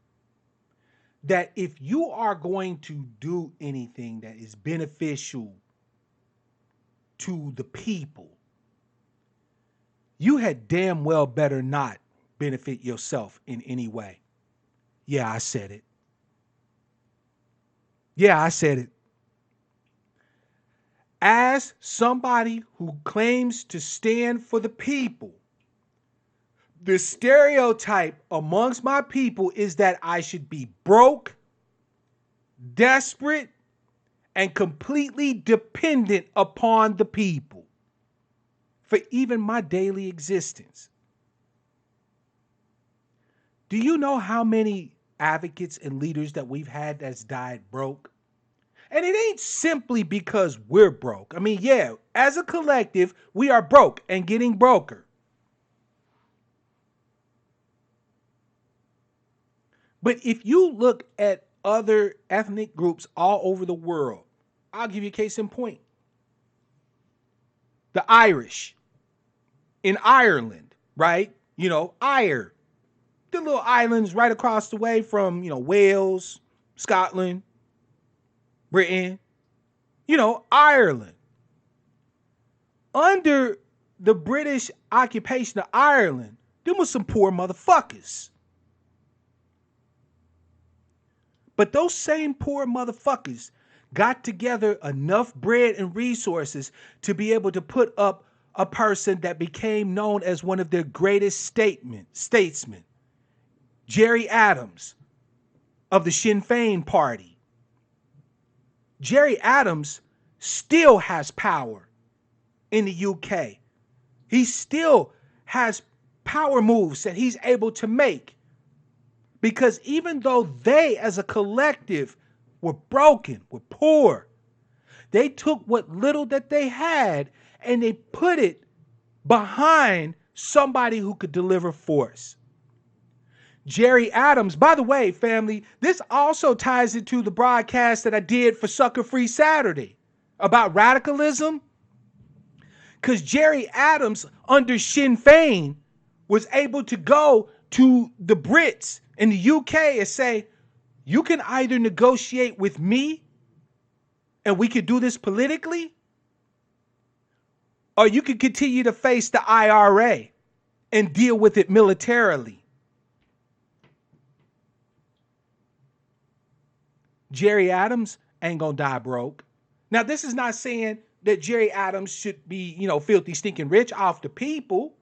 that if you are going to do anything that is beneficial to the people, you had damn well better not benefit yourself in any way. Yeah, I said it. Yeah, I said it. As somebody who claims to stand for the people, The stereotype amongst my people is that I should be broke, desperate, and completely dependent upon the people for even my daily existence. Do you know how many advocates and leaders that we've had that's died broke? And it ain't simply because we're broke. I mean, yeah, as a collective, we are broke and getting broker. But if you look at other ethnic groups all over the world, I'll give you a case in point. The Irish in Ireland, right? Ire, the little islands right across the way from, Wales, Scotland, Britain, Ireland. Under the British occupation of Ireland, them was some poor motherfuckers. But those same poor motherfuckers got together enough bread and resources to be able to put up a person that became known as one of their greatest statesmen, Gerry Adams of the Sinn Féin party. Gerry Adams still has power in the UK. He still has power moves that he's able to make. Because even though they as a collective were broken, were poor, they took what little that they had and they put it behind somebody who could deliver force. Gerry Adams, by the way, family, this also ties into the broadcast that I did for Sucker Free Saturday about radicalism. Because Gerry Adams under Sinn Féin was able to go to the Brits in the UK and say, you can either negotiate with me and we could do this politically, or you can continue to face the IRA and deal with it militarily. Gerry Adams ain't gonna die broke. Now, this is not saying that Gerry Adams should be, filthy, stinking rich off the people.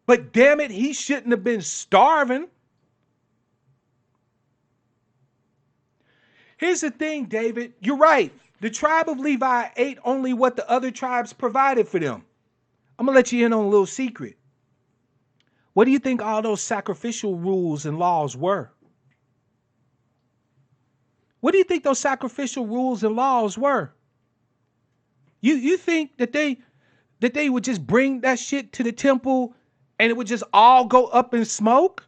But damn it, he shouldn't have been starving. Here's the thing, David. You're right. The tribe of Levi ate only what the other tribes provided for them. I'm going to let you in on a little secret. What do you think all those sacrificial rules and laws were? What do you think those sacrificial rules and laws were? You think that they would just bring that shit to the temple and it would just all go up in smoke?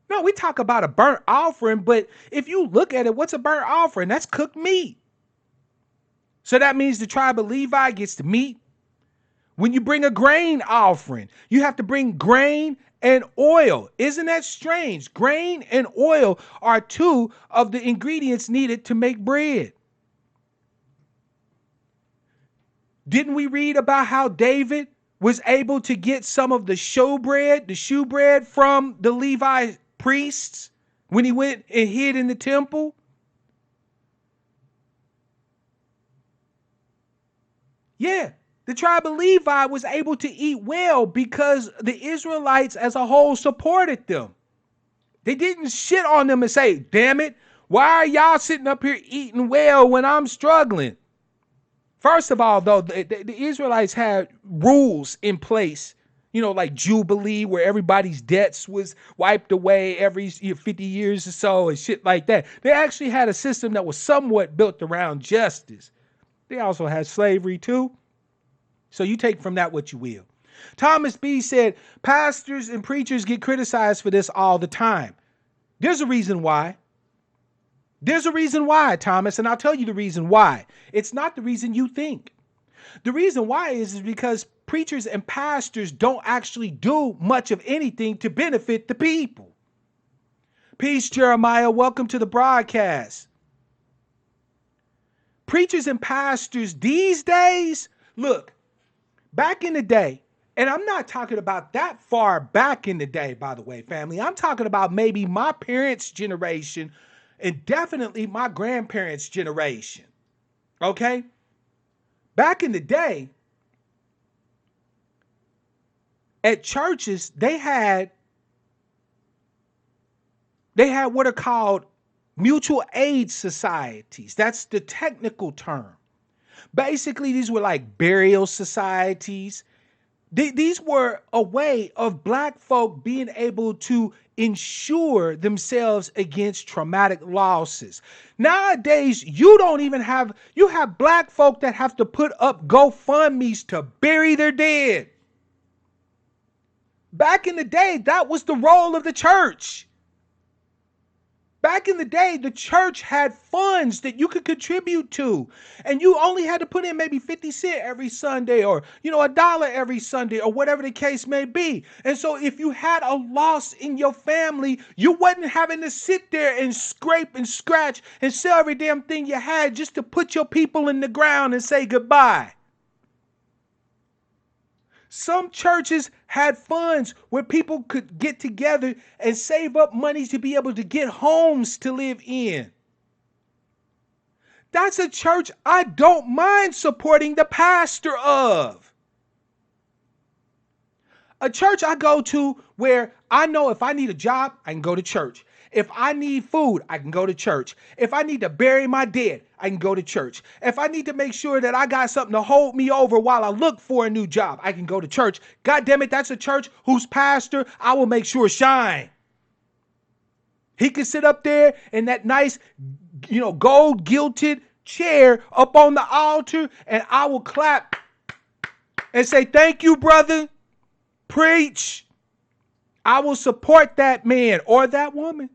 No, we talk about a burnt offering, but if you look at it, what's a burnt offering? That's cooked meat. So that means the tribe of Levi gets the meat. When you bring a grain offering, you have to bring grain and oil. Isn't that strange? Grain and oil are two of the ingredients needed to make bread. Didn't we read about how David was able to get some of the shoe bread from the Levi priests when he went and hid in the temple? Yeah, the tribe of Levi was able to eat well because the Israelites as a whole supported them. They didn't shit on them and say, damn it, why are y'all sitting up here eating well when I'm struggling? First of all, though, the Israelites had rules in place, like Jubilee, where everybody's debts was wiped away every 50 years or so and shit like that. They actually had a system that was somewhat built around justice. They also had slavery, too. So you take from that what you will. Thomas B. said, pastors and preachers get criticized for this all the time. There's a reason why. There's a reason why, Thomas, and I'll tell you the reason why. It's not the reason you think. The reason why is because preachers and pastors don't actually do much of anything to benefit the people. Peace, Jeremiah. Welcome to the broadcast. Preachers and pastors these days, look, back in the day, and I'm not talking about that far back in the day, by the way, family. I'm talking about maybe my parents' generation and definitely my grandparents' generation. Okay? Back in the day, At churches, they had what are called mutual aid societies. That's the technical term. Basically, these were like burial societies. These were a way of black folk being able to insure themselves against traumatic losses. Nowadays, you have black folk that have to put up GoFundMe's to bury their dead. Back in the day, that was the role of the church. Back in the day, the church had funds that you could contribute to, and you only had to put in maybe 50 cents every Sunday, or a dollar every Sunday, or whatever the case may be. And so if you had a loss in your family, you wasn't having to sit there and scrape and scratch and sell every damn thing you had just to put your people in the ground and say goodbye. Some churches had funds where people could get together and save up money to be able to get homes to live in. That's a church I don't mind supporting the pastor of. A church I go to where I know if I need a job, I can go to church. If I need food, I can go to church. If I need to bury my dead, I can go to church. If I need to make sure that I got something to hold me over while I look for a new job, I can go to church. God damn it, that's a church whose pastor I will make sure shine. He can sit up there in that nice, gold gilded chair up on the altar, and I will clap and say, "Thank you, brother. Preach." I will support that man or that woman.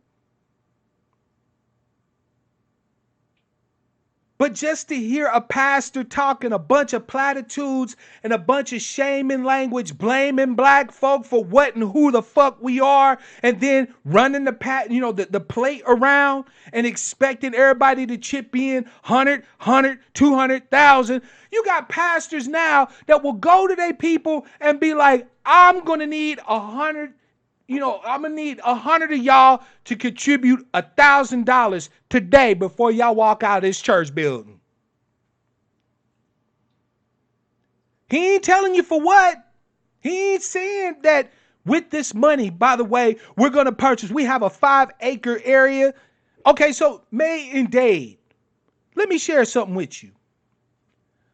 But just to hear a pastor talking a bunch of platitudes and a bunch of shaming language, blaming black folk for what and who the fuck we are, and then running the plate around and expecting everybody to chip in 100, 200,000. You got pastors now that will go to their people and be like, I'm going to need 100. I'm going to need 100 of y'all to contribute $1,000 today before y'all walk out of this church building. He ain't telling you for what. He ain't saying that with this money, by the way, we're going to purchase. We have a 5-acre area. Okay, so May and Dade, let me share something with you.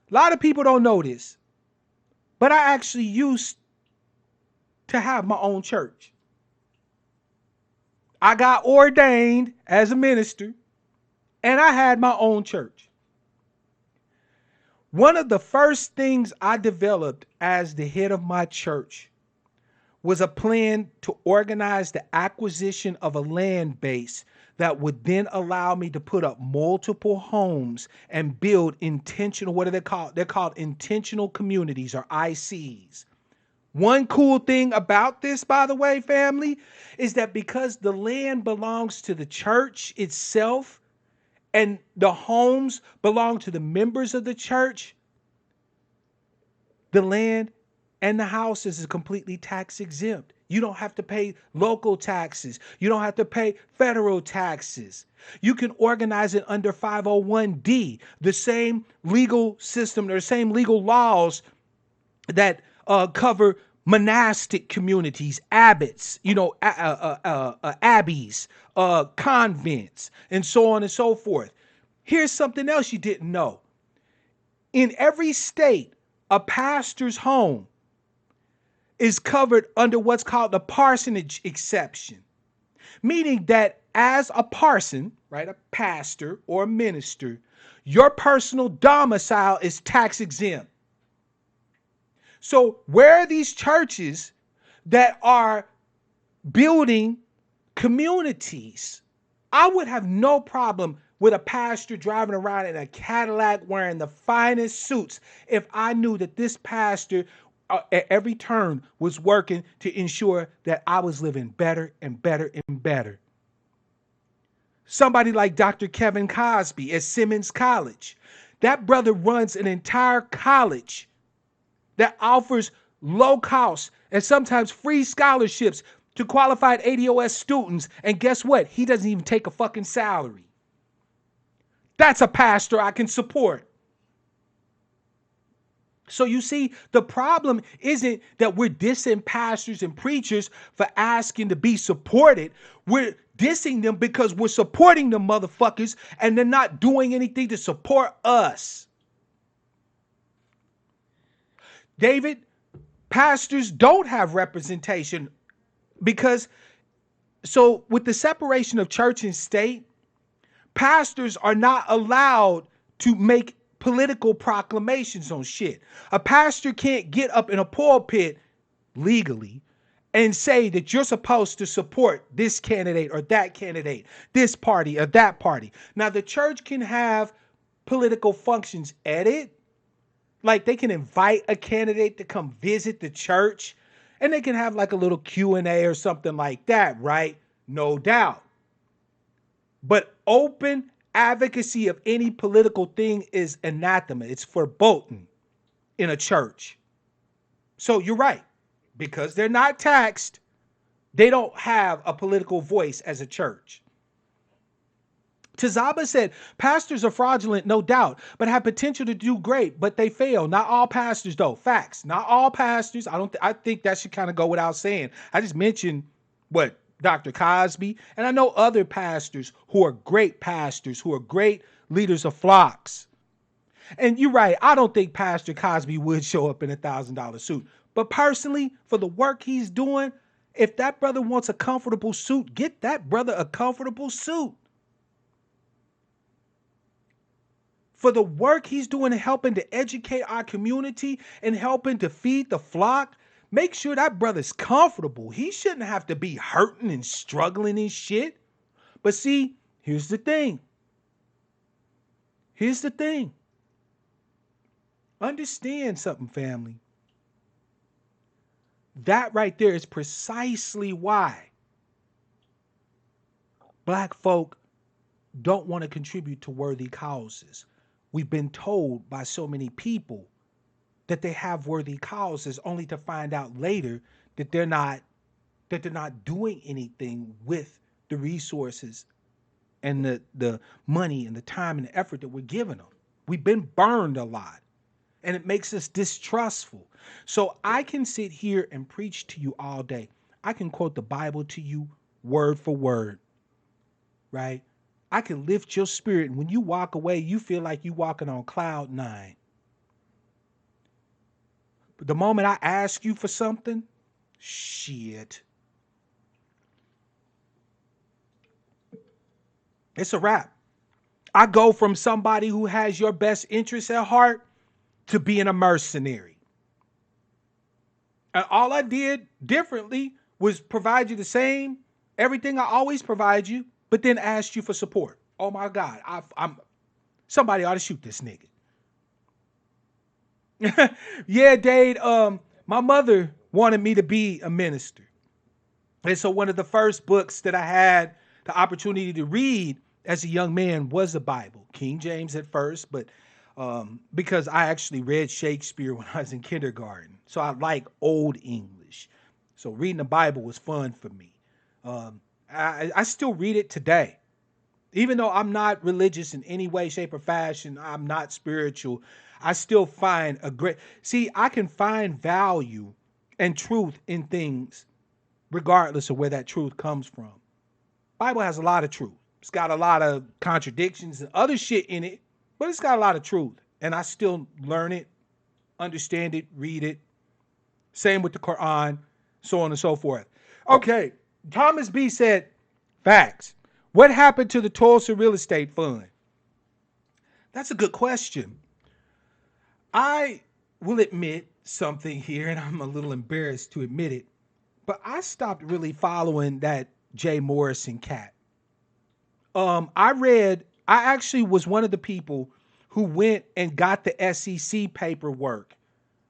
A lot of people don't know this, but I actually used to have my own church. I got ordained as a minister, and I had my own church. One of the first things I developed as the head of my church was a plan to organize the acquisition of a land base that would then allow me to put up multiple homes and build intentional, what are they called? They're called intentional communities, or ICs. One cool thing about this, by the way, family, is that because the land belongs to the church itself and the homes belong to the members of the church, the land and the houses is completely tax exempt. You don't have to pay local taxes. You don't have to pay federal taxes. You can organize it under 501D, the same legal system, or the same legal laws that cover monastic communities, abbots, abbeys, convents, and so on and so forth. Here's something else you didn't know. In every state, a pastor's home is covered under what's called the parsonage exception, meaning that as a parson, right, a pastor or a minister, your personal domicile is tax exempt. So where are these churches that are building communities? I would have no problem with a pastor driving around in a Cadillac wearing the finest suits if I knew that this pastor at every turn was working to ensure that I was living better and better and better. Somebody like Dr. Kevin Cosby at Simmons College. That brother runs an entire college that offers low cost and sometimes free scholarships to qualified ADOS students. And guess what? He doesn't even take a fucking salary. That's a pastor I can support. So you see, the problem isn't that we're dissing pastors and preachers for asking to be supported. We're dissing them because we're supporting them motherfuckers and they're not doing anything to support us. David, pastors don't have representation because so with the separation of church and state, pastors are not allowed to make political proclamations on shit. A pastor can't get up in a pulpit legally and say that you're supposed to support this candidate or that candidate, this party or that party. Now, the church can have political functions at it. Like they can invite a candidate to come visit the church and they can have like a little Q&A or something like that, right? No doubt. But open advocacy of any political thing is anathema. It's verboten in a church. So you're right. Because they're not taxed, they don't have a political voice as a church. Tazaba said, pastors are fraudulent, no doubt, but have potential to do great, but they fail. Not all pastors, though. Facts. Not all pastors. I think that should kind of go without saying. I just mentioned what Dr. Cosby, and I know other pastors who are great pastors, who are great leaders of flocks. And you're right. I don't think Pastor Cosby would show up in $1,000 suit. But personally, for the work he's doing, if that brother wants a comfortable suit, get that brother a comfortable suit. For the work he's doing and helping to educate our community and helping to feed the flock, make sure that brother's comfortable. He shouldn't have to be hurting and struggling and shit. But see, here's the thing. Here's the thing. Understand something, family. That right there is precisely why Black folk don't want to contribute to worthy causes. We've been told by so many people that they have worthy causes only to find out later that they're not doing anything with the resources and the money and the time and the effort that we're giving them. We've been burned a lot. And it makes us distrustful. So I can sit here and preach to you all day. I can quote the Bible to you word for word, right? I can lift your spirit. And when you walk away, you feel like you're walking on cloud nine. But the moment I ask you for something, shit, it's a wrap. I go from somebody who has your best interests at heart to being a mercenary. And all I did differently was provide you the same, everything I always provide you, but then asked you for support. Oh my God, I'm somebody ought to shoot this nigga. Yeah, Dade, my mother wanted me to be a minister. And so one of the first books that I had the opportunity to read as a young man was the Bible, King James at first, but because I actually read Shakespeare when I was in kindergarten. So I like old English. So reading the Bible was fun for me. I still read it today. Even though I'm not religious in any way, shape, or fashion, I'm not spiritual, I still find I can find value and truth in things regardless of where that truth comes from. Bible has a lot of truth. It's got a lot of contradictions and other shit in it, but it's got a lot of truth. And I still learn it, understand it, read it. Same with the Quran, so on and so forth. Okay, Thomas B said, facts. What happened to the Tulsa Real Estate Fund? That's a good question. I will admit something here, and I'm a little embarrassed to admit it, but I stopped really following that Jay Morrison cat. I actually was one of the people who went and got the SEC paperwork,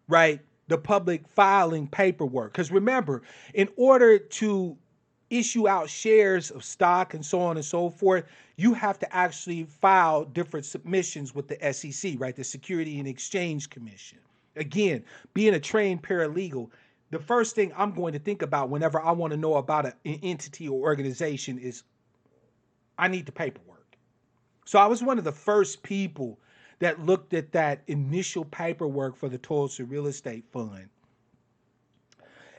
right? The public filing paperwork. Because remember, in order to issue out shares of stock and so on and so forth, you have to actually file different submissions with the SEC, right? The Security and Exchange Commission. Again, being a trained paralegal, the first thing I'm going to think about whenever I want to know about an entity or organization is I need the paperwork. So I was one of the first people that looked at that initial paperwork for the Tulsa Real Estate Fund.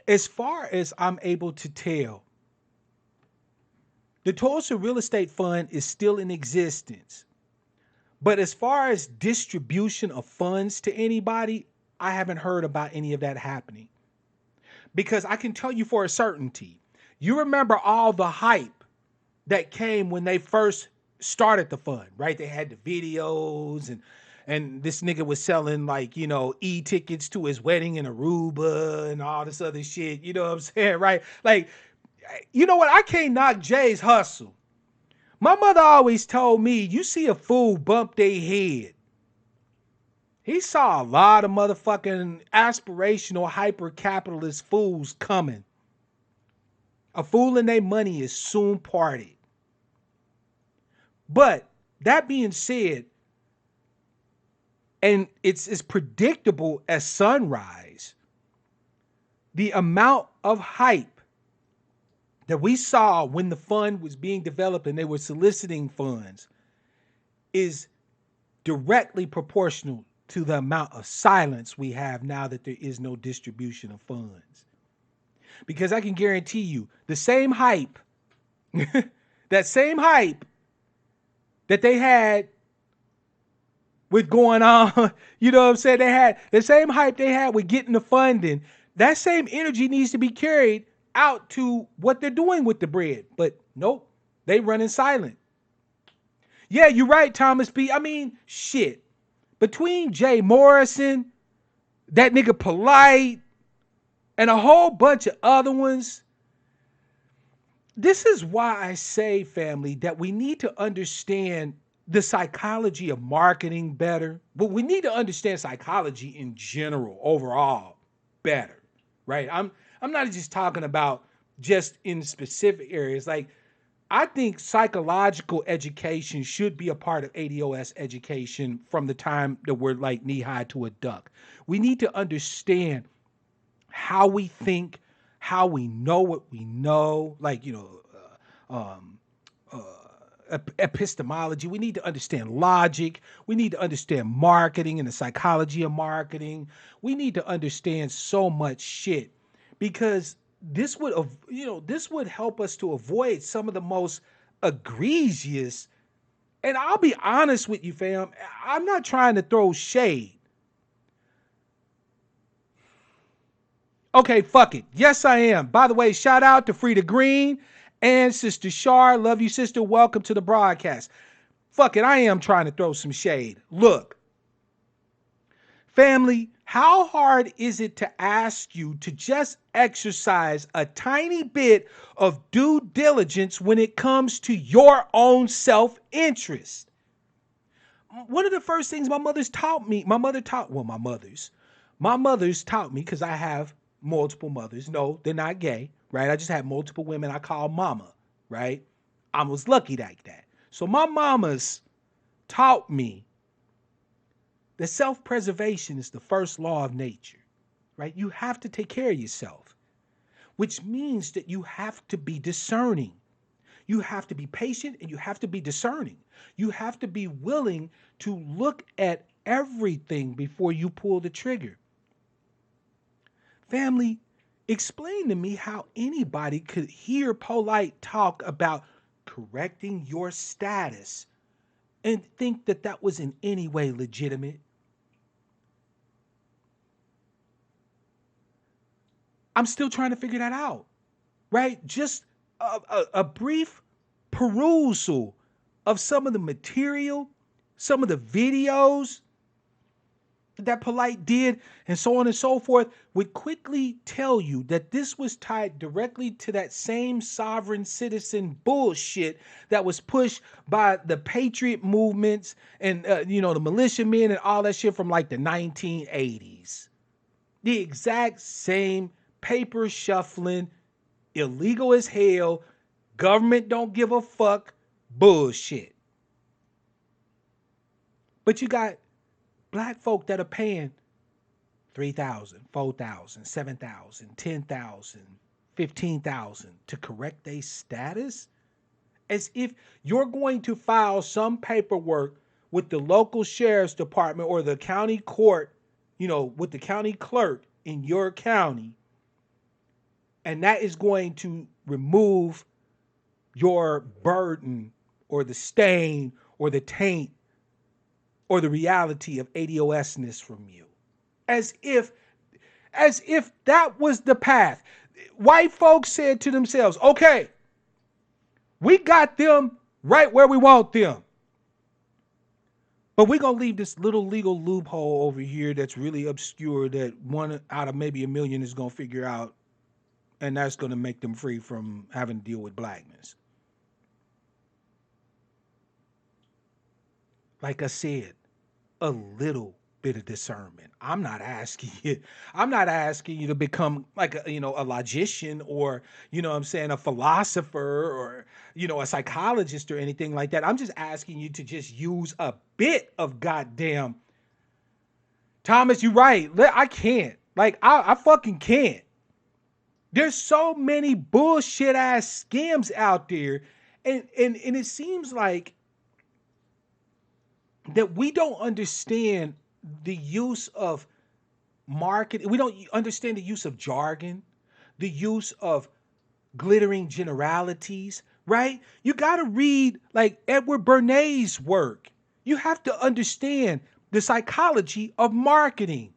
As far as I'm able to tell, the Tulsa Real Estate Fund is still in existence. But as far as distribution of funds to anybody, I haven't heard about any of that happening. Because I can tell you for a certainty, you remember all the hype that came when they first started the fund, right? They had the videos and this nigga was selling like, e-tickets to his wedding in Aruba and all this other shit. You know what I'm saying, right? Like, you know what? I can't knock Jay's hustle. My mother always told me, you see a fool bump their head. He saw a lot of motherfucking aspirational hyper-capitalist fools coming. A fool and their money is soon parted. But that being said, and it's as predictable as sunrise, the amount of hype that we saw when the fund was being developed and they were soliciting funds is directly proportional to the amount of silence we have now that there is no distribution of funds. Because I can guarantee you, the same hype, that same hype that they had with going on, you know what I'm saying? They had the same hype they had with getting the funding. That same energy needs to be carried out to what they're doing with the bread. But nope, they running silent. Yeah, you're right, Thomas P. I mean, shit. Between Jay Morrison, that nigga Polite, and a whole bunch of other ones, this is why I say, family, that we need to understand the psychology of marketing better. But we need to understand psychology in general, overall, better, right? I'm not just talking about just in specific areas. Like, I think psychological education should be a part of ADOS education from the time that we're like knee high to a duck. We need to understand how we think, how we know what we know, like, epistemology. We need to understand logic. We need to understand marketing and the psychology of marketing. We need to understand so much shit because this would help us to avoid some of the most egregious. And I'll be honest with you, fam. I'm not trying to throw shade. Okay, fuck it. Yes, I am. By the way, shout out to Frida Green and Sister Shar. Love you, sister. Welcome to the broadcast. Fuck it. I am trying to throw some shade. Look, family, how hard is it to ask you to just exercise a tiny bit of due diligence when it comes to your own self-interest? One of the first things my mother's taught me, my mother's taught me, because I have multiple mothers. No, they're not gay, right? I just have multiple women I call mama, right? I was lucky like that. So my mamas taught me that self-preservation is the first law of nature, right? You have to take care of yourself, which means that you have to be discerning. You have to be patient and you have to be discerning. You have to be willing to look at everything before you pull the trigger. Family, explain to me how anybody could hear Polite talk about correcting your status and think that that was in any way legitimate. I'm still trying to figure that out, right? Just a brief perusal of some of the material, some of the videos that Polite did, and so on and so forth, would quickly tell you that this was tied directly to that same sovereign citizen bullshit that was pushed by the patriot movements and, the militiamen and all that shit from like the 1980s. The exact same paper shuffling, illegal as hell, government don't give a fuck bullshit. But you got Black folk that are paying $3,000, $4,000, $7,000, $10,000, $15,000 to correct their status, as if you're going to file some paperwork with the local sheriff's department or the county court, with the county clerk in your county. And that is going to remove your burden or the stain or the taint or the reality of ADOSness from you. As if that was the path. White folks said to themselves, okay, we got them right where we want them. But we're going to leave this little legal loophole over here that's really obscure that one out of maybe a million is going to figure out, and that's going to make them free from having to deal with blackness. Like I said, a little bit of discernment. I'm not asking you to become like a logician or, a philosopher or, a psychologist or anything like that. I'm just asking you to just use a bit of goddamn. Thomas, you're right. I can't. I fucking can't. There's so many bullshit ass scams out there. And it seems like that we don't understand the use of marketing. We don't understand the use of jargon, the use of glittering generalities, right? You got to read like Edward Bernays' work. You have to understand the psychology of marketing.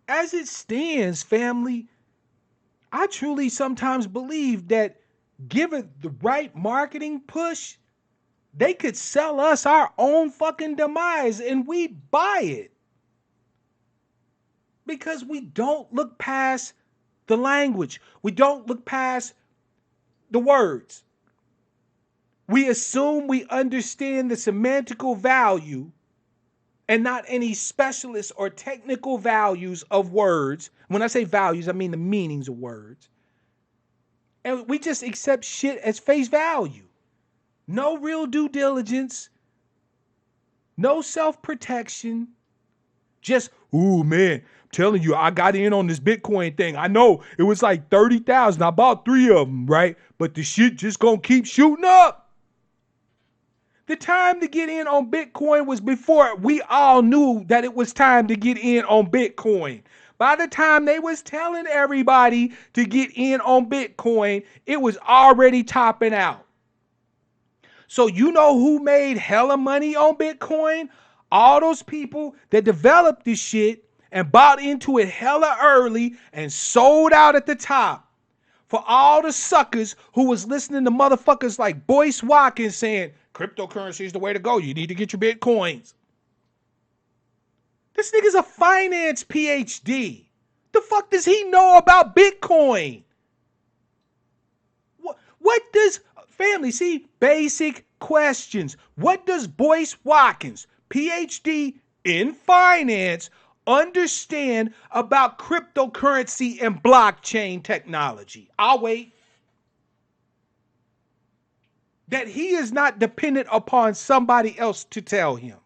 As it stands, family, I truly sometimes believe that given the right marketing push, they could sell us our own fucking demise and we buy it. Because we don't look past the language. We don't look past the words. We assume we understand the semantical value and not any specialist or technical values of words. When I say values, I mean the meanings of words. And we just accept shit as face value. No real due diligence, no self-protection, just, ooh, man, I'm telling you, I got in on this Bitcoin thing. I know it was like 30,000. I bought 3 of them, right? But the shit just gonna keep shooting up. The time to get in on Bitcoin was before we all knew that it was time to get in on Bitcoin. By the time they was telling everybody to get in on Bitcoin, it was already topping out. So you know who made hella money on Bitcoin? All those people that developed this shit and bought into it hella early and sold out at the top. For all the suckers who was listening to motherfuckers like Boyce Watkins saying, cryptocurrency is the way to go. You need to get your Bitcoins. This nigga's a finance PhD. The fuck does he know about Bitcoin? What does... Family, see, basic questions. What does Boyce Watkins, PhD in finance, understand about cryptocurrency and blockchain technology? I'll wait. That he is not dependent upon somebody else to tell him.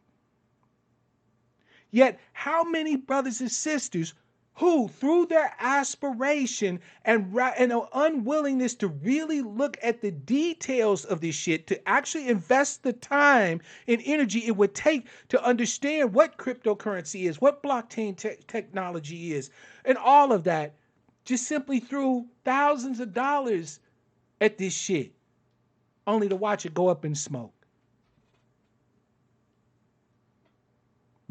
Yet, how many brothers and sisters who, through their aspiration and an unwillingness to really look at the details of this shit, to actually invest the time and energy it would take to understand what cryptocurrency is, what blockchain technology is, and all of that, just simply threw thousands of dollars at this shit, only to watch it go up in smoke.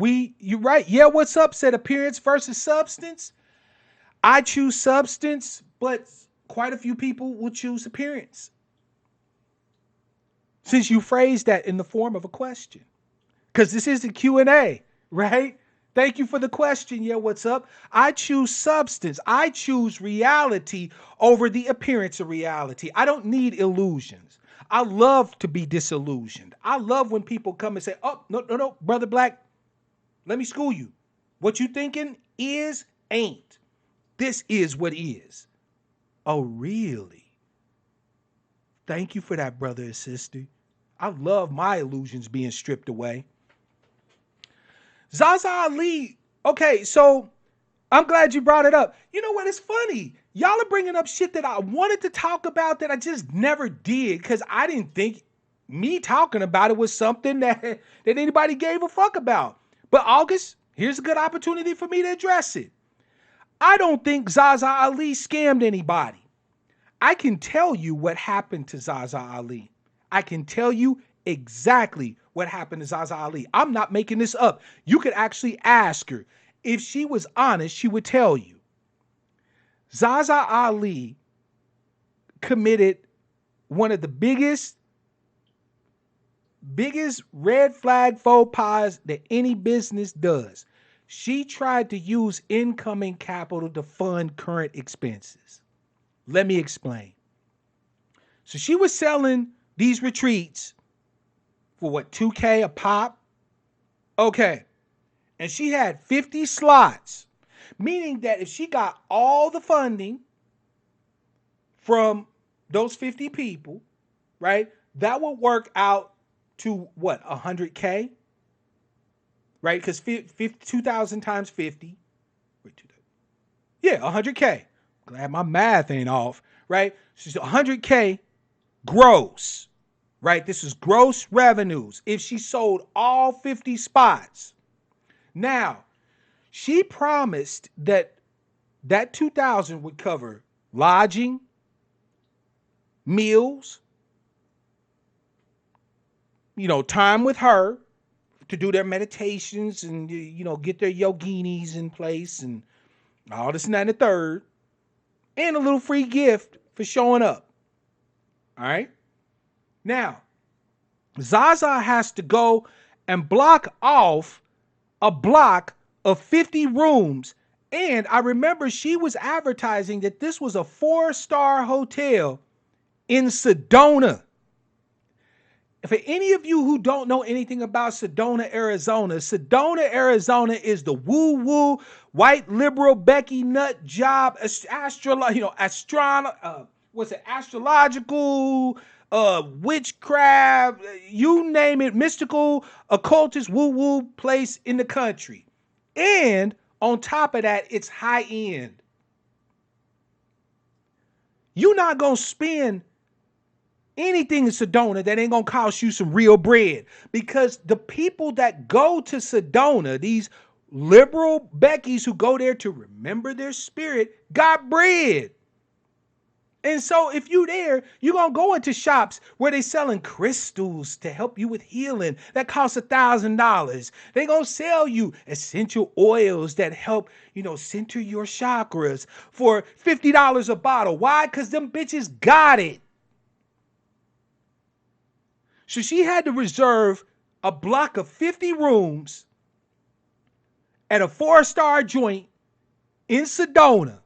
You're right. Yeah, what's up? Said appearance versus substance. I choose substance, but quite a few people will choose appearance. Since you phrased that in the form of a question. Because this is the Q&A, right? Thank you for the question. Yeah, what's up? I choose substance. I choose reality over the appearance of reality. I don't need illusions. I love to be disillusioned. I love when people come and say, oh, no, Brother Black, let me school you. What you thinking is ain't. This is what is. Oh, really? Thank you for that, brother and sister. I love my illusions being stripped away. Zaza Ali. Okay, so I'm glad you brought it up. You know what? It's funny. Y'all are bringing up shit that I wanted to talk about that I just never did because I didn't think me talking about it was something that anybody gave a fuck about. But August, here's a good opportunity for me to address it. I don't think Zaza Ali scammed anybody. I can tell you what happened to Zaza Ali. I can tell you exactly what happened to Zaza Ali. I'm not making this up. You could actually ask her. If she was honest, she would tell you. Zaza Ali committed one of the biggest red flag faux pas that any business does. She tried to use incoming capital to fund current expenses. Let me explain. So she was selling these retreats for what, $2K a pop? Okay. And she had 50 slots, meaning that if she got all the funding from those 50 people, right, that would work out to what, 100K? Right? Because 2,000 times 50. Wait, 2,000. Yeah, 100K. Glad my math ain't off, right? So 100K gross, right? This is gross revenues if she sold all 50 spots. Now, she promised that 2,000 would cover lodging, meals, time with her to do their meditations and, get their yoginis in place and all this and that and the third, and a little free gift for showing up. All right. Now, Zaza has to go and block off a block of 50 rooms. And I remember she was advertising that this was a 4-star hotel in Sedona. For any of you who don't know anything about Sedona, Arizona is the woo-woo white liberal Becky nut job, astrological, witchcraft, you name it, mystical, occultist, woo-woo place in the country. And on top of that, it's high end. You're not going to spend anything in Sedona that ain't gonna cost you some real bread, because the people that go to Sedona, these liberal Beckys who go there to remember their spirit, got bread. And so if you there, you're gonna go into shops where they selling crystals to help you with healing that cost $1,000. They gonna sell you essential oils that help, center your chakras for $50 a bottle. Why? Because them bitches got it. So she had to reserve a block of 50 rooms at a 4-star joint in Sedona.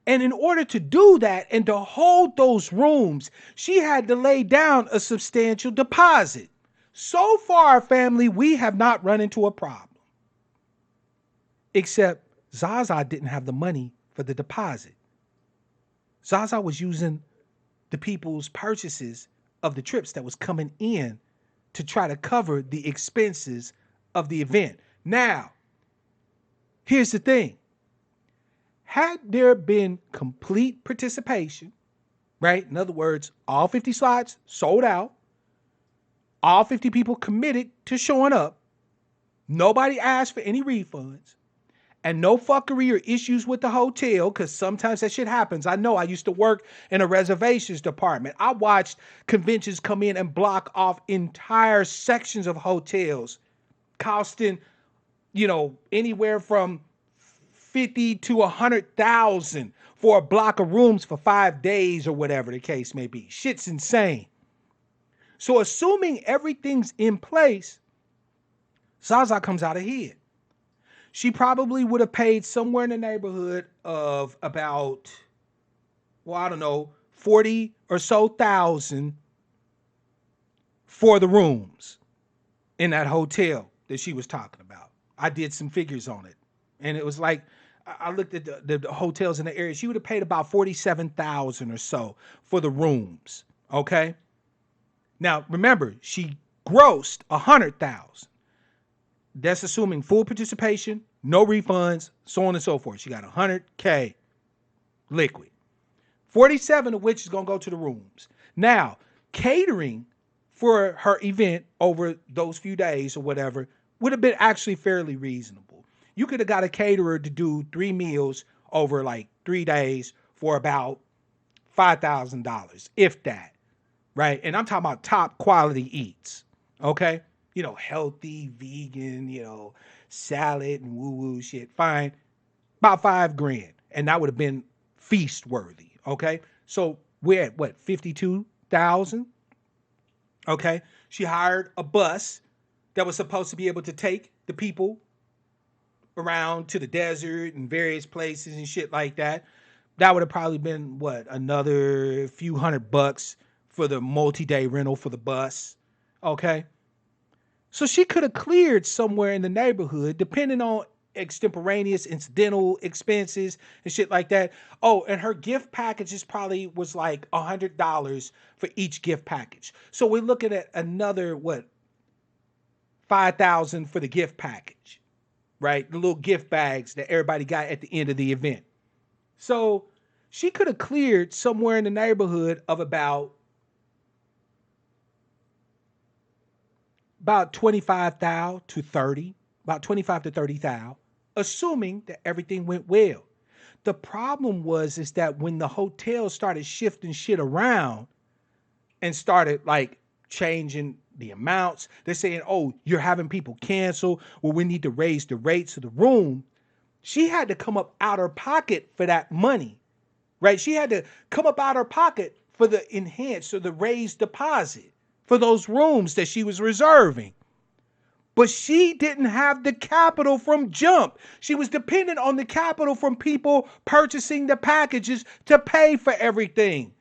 And in order to do that and to hold those rooms, she had to lay down a substantial deposit. So far, family, we have not run into a problem. Except Zaza didn't have the money for the deposit. Zaza was using the people's purchases of the trips that was coming in to try to cover the expenses of the event. Now, here's the thing. Had there been complete participation, right? In other words, all 50 slots sold out, all 50 people committed to showing up, nobody asked for any refunds, and no fuckery or issues with the hotel, because sometimes that shit happens. I know, I used to work in a reservations department. I watched conventions come in and block off entire sections of hotels, costing, anywhere from 50 to 100,000 for a block of rooms for 5 days or whatever the case may be. Shit's insane. So assuming everything's in place, Zaza comes out ahead. She probably would have paid somewhere in the neighborhood of about, 40 or so thousand for the rooms in that hotel that she was talking about. I did some figures on it. And it was like, I looked at the hotels in the area. She would have paid about 47,000 or so for the rooms. Okay. Now, remember, she grossed 100,000. That's assuming full participation, no refunds, so on and so forth. She got 100K liquid. 47 of which is going to go to the rooms. Now, catering for her event over those few days or whatever would have been actually fairly reasonable. You could have got a caterer to do 3 meals over like 3 days for about $5,000, if that, right? And I'm talking about top quality eats, okay? Healthy, vegan, salad and woo woo shit. Fine, about 5 grand, and that would have been feast worthy, okay? So we're at what, 52,000? Okay. She hired a bus that was supposed to be able to take the people around to the desert and various places and shit like that. That would have probably been what, another few $100 for the multi-day rental for the bus. Okay. So she could have cleared somewhere in the neighborhood, depending on extemporaneous incidental expenses and shit like that. Oh, and her gift packages probably was like $100 for each gift package. So we're looking at another what, 5,000 for the gift package, right? The little gift bags that everybody got at the end of the event. So she could have cleared somewhere in the neighborhood of about 25,000 to 30, about 25 to 30,000, assuming that everything went well. The problem was is that when the hotel started shifting shit around and started like changing the amounts, they're saying, "Oh, you're having people cancel. Well, we need to raise the rates of the room." She had to come up out her pocket for that money, right? She had to come up out her pocket for the enhanced or the raised deposit for those rooms that she was reserving. But she didn't have the capital from jump. She was dependent on the capital from people purchasing the packages to pay for everything.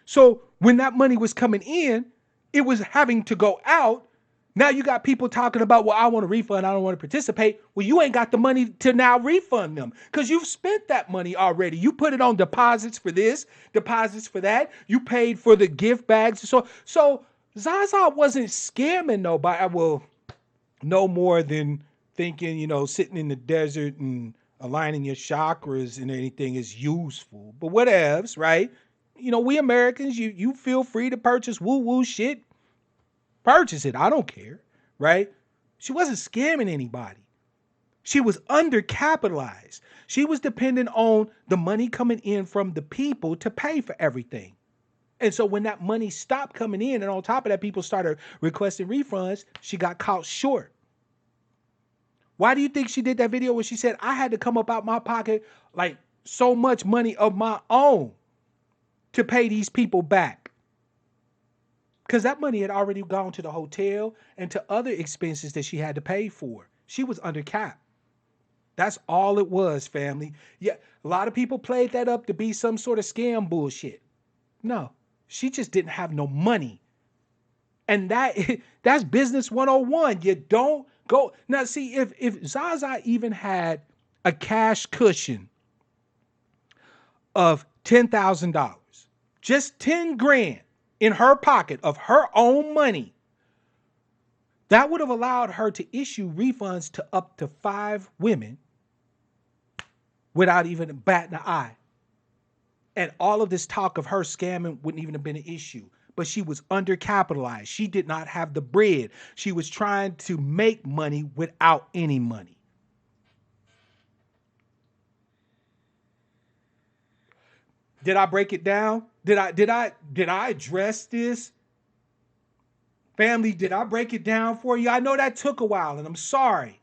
So when that money was coming in, it was having to go out. Now you got people talking about, well, I want a refund, I don't want to participate. Well, you ain't got the money to now refund them because you've spent that money already. You put it on deposits for this, deposits for that. You paid for the gift bags. So Zaza wasn't scamming nobody. Well, no more than thinking, sitting in the desert and aligning your chakras and anything is useful. But whatevs, right? We Americans, you feel free to purchase woo-woo shit. Purchase it. I don't care, right? She wasn't scamming anybody. She was undercapitalized. She was dependent on the money coming in from the people to pay for everything. And so when that money stopped coming in, and on top of that, people started requesting refunds, she got caught short. Why do you think she did that video where she said, I had to come up out my pocket like so much money of my own to pay these people back? Because that money had already gone to the hotel and to other expenses that she had to pay for. She was under cap. That's all it was, family. Yeah, a lot of people played that up to be some sort of scam bullshit. No, she just didn't have no money. And that's business 101. You don't go. Now, see, if Zaza even had a cash cushion of $10,000, just 10 grand in her pocket of her own money, that would have allowed her to issue refunds to up to 5 women without even batting an eye. And all of this talk of her scamming wouldn't even have been an issue. But she was undercapitalized. She did not have the bread. She was trying to make money without any money. Did I break it down? Did I address this? Family, did I break it down for you? I know that took a while, and I'm sorry.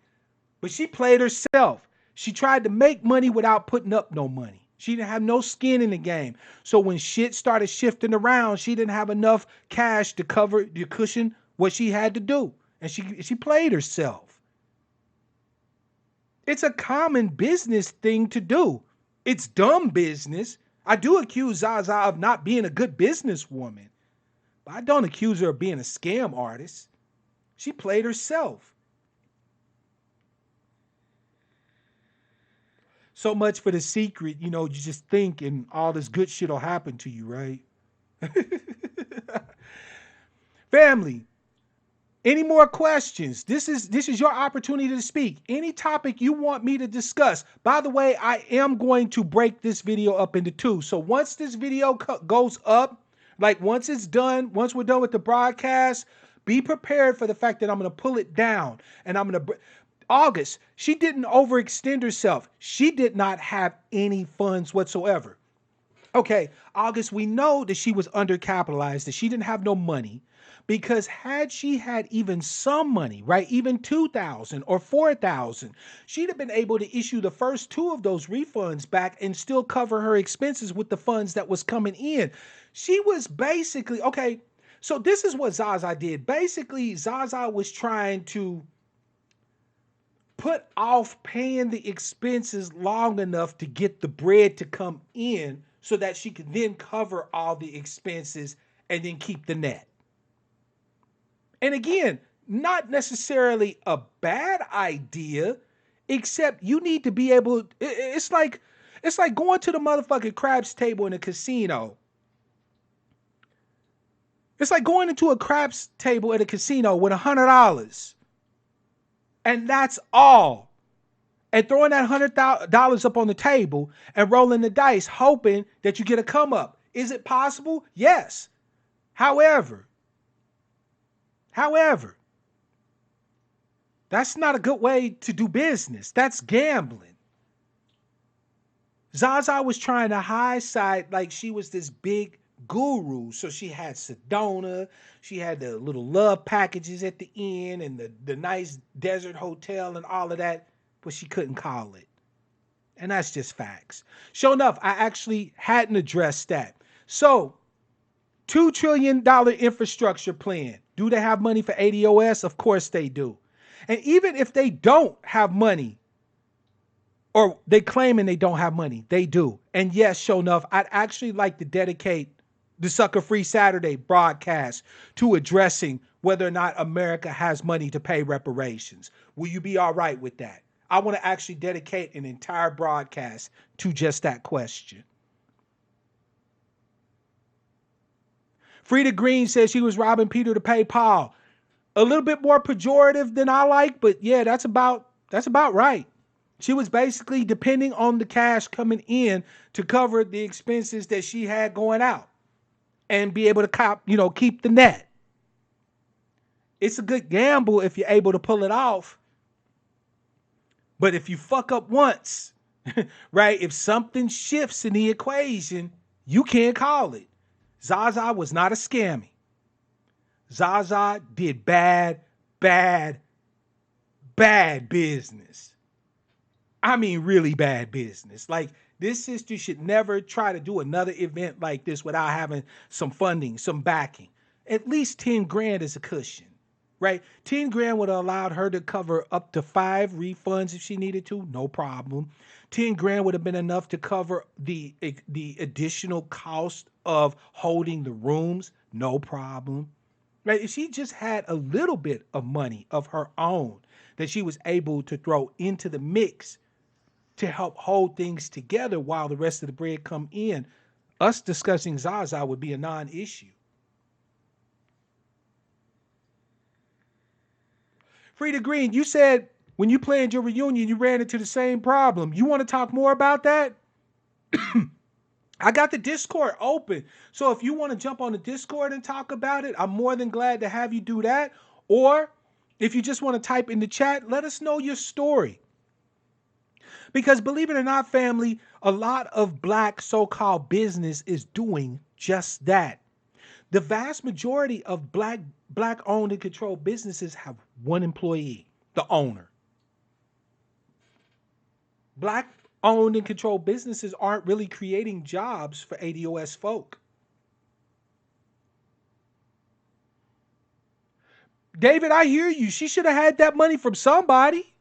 But she played herself. She tried to make money without putting up no money. She didn't have no skin in the game. So when shit started shifting around, she didn't have enough cash to cover, to cushion what she had to do. And she played herself. It's a common business thing to do. It's dumb business. I do accuse Zaza of not being a good businesswoman, but I don't accuse her of being a scam artist. She played herself. So much for the secret, you just think and all this good shit will happen to you, right? Family, any more questions? This is your opportunity to speak. Any topic you want me to discuss. By the way, I am going to break this video up into two. So once this video goes up, Like once it's done, once we're done with the broadcast, be prepared for the fact that I'm going to pull it down and I'm going to August, she didn't overextend herself. She did not have any funds whatsoever. Okay, August, we know that she was undercapitalized, that she didn't have no money, because had she had even some money, right, even 2,000 or 4,000, she'd have been able to issue the first two of those refunds back and still cover her expenses with the funds that was coming in. She was basically, okay, so this is what Zaza did. Basically, Zaza was trying to put off paying the expenses long enough to get the bread to come in so that she could then cover all the expenses and then keep the net. And again, not necessarily a bad idea, except you need to be able, it's like going to the motherfucking craps table in a casino. It's like going into a craps table at a casino with $100 and that's all, and throwing that $100 up on the table and rolling the dice, hoping that you get a come up. Is it possible? Yes. However, that's not a good way to do business. That's gambling. Zaza was trying to high side like she was this big guru. So she had Sedona, she had the little love packages at the end and the nice desert hotel and all of that, but she couldn't call it. And that's just facts. Sure enough, I actually hadn't addressed that. So, $2 trillion infrastructure plan. Do they have money for ADOS? Of course they do. And even if they don't have money, or they claiming they don't have money, they do. And yes, sure enough, I'd actually like to dedicate the Sucker Free Saturday broadcast to addressing whether or not America has money to pay reparations. Will you be all right with that? I want to actually dedicate an entire broadcast to just that question. Frida Green says she was robbing Peter to pay Paul. A little bit more pejorative than I like, but yeah, that's about right. She was basically depending on the cash coming in to cover the expenses that she had going out and be able to keep the net. It's a good gamble if you're able to pull it off. But if you fuck up once, right? If something shifts in the equation, you can't call it. Zaza was not a scammy. Zaza did bad business. I mean, really bad business. Like, this sister should never try to do another event like this without having some funding, some backing. At least 10 grand is a cushion, right? 10 grand would have allowed her to cover up to 5 refunds if she needed to, no problem. 10 grand would have been enough to cover the additional cost of holding the rooms, no problem. Right? If she just had a little bit of money of her own that she was able to throw into the mix to help hold things together while the rest of the bread come in, us discussing Zaza would be a non-issue. Frida Green, you said when you planned your reunion, you ran into the same problem. You want to talk more about that? I got the Discord open. So if you want to jump on the Discord and talk about it, I'm more than glad to have you do that. Or if you just want to type in the chat, let us know your story. Because believe it or not, family, a lot of black so-called business is doing just that. The vast majority of black owned and controlled businesses have one employee, the owner. Black owned and controlled businesses aren't really creating jobs for ADOS folk. David, I hear you. She should have had that money from somebody.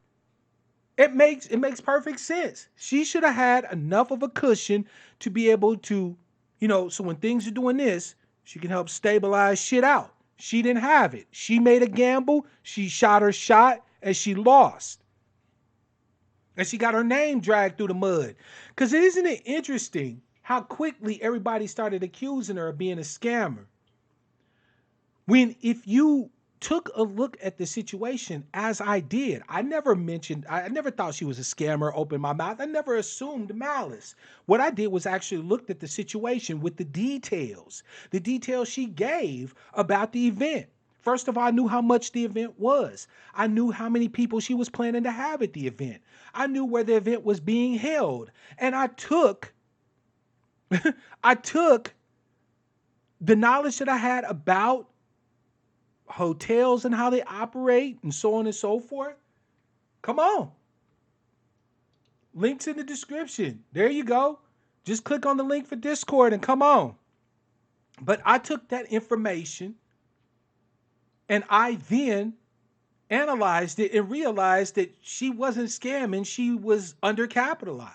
It makes perfect sense. She should have had enough of a cushion to be able to, so when things are doing this, she can help stabilize shit out. She didn't have it. She made a gamble, she shot her shot, and she lost. And she got her name dragged through the mud. Because isn't it interesting how quickly everybody started accusing her of being a scammer? When if you took a look at the situation as I did. I never thought she was a scammer, opened my mouth. I never assumed malice. What I did was actually looked at the situation with the details she gave about the event. First of all, I knew how much the event was. I knew how many people she was planning to have at the event. I knew where the event was being held. And I took the knowledge that I had about hotels and how they operate and so on and so forth. Come on. Links in the description. There you go. Just click on the link for Discord and come on. But I took that information and I then analyzed it and realized that she wasn't scamming, she was undercapitalized.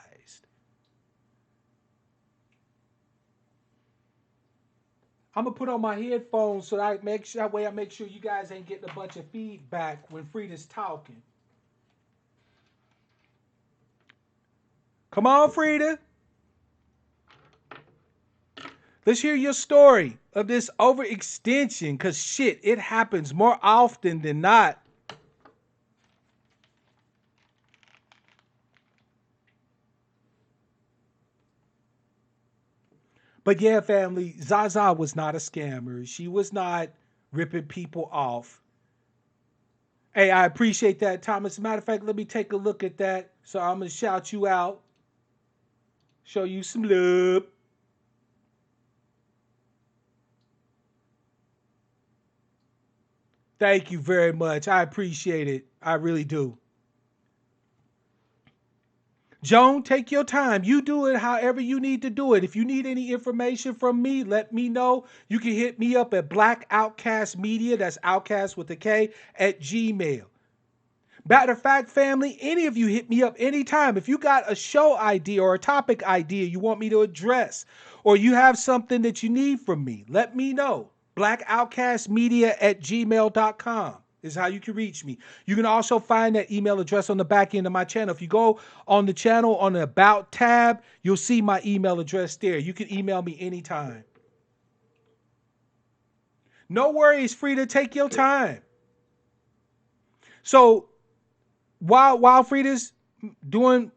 I'm gonna put on my headphones so that that way I make sure you guys ain't getting a bunch of feedback when Frida's talking. Come on, Frida. Let's hear your story of this overextension, because shit, it happens more often than not. But yeah, family, Zaza was not a scammer. She was not ripping people off. Hey, I appreciate that, Thomas. As a matter of fact, let me take a look at that. So I'm going to shout you out, show you some love. Thank you very much. I appreciate it. I really do. Joan, take your time. You do it however you need to do it. If you need any information from me, let me know. You can hit me up at Black Outcast Media, that's Outcast with a K, at Gmail. Matter of fact, family, any of you hit me up anytime. If you got a show idea or a topic idea you want me to address, or you have something that you need from me, let me know. Blackoutcastmedia at gmail.com is how you can reach me. You can also find that email address on the back end of my channel. If you go on the channel on the About tab, you'll see my email address there. You can email me anytime. No worries, Frida. Take your time. So while Frida's doing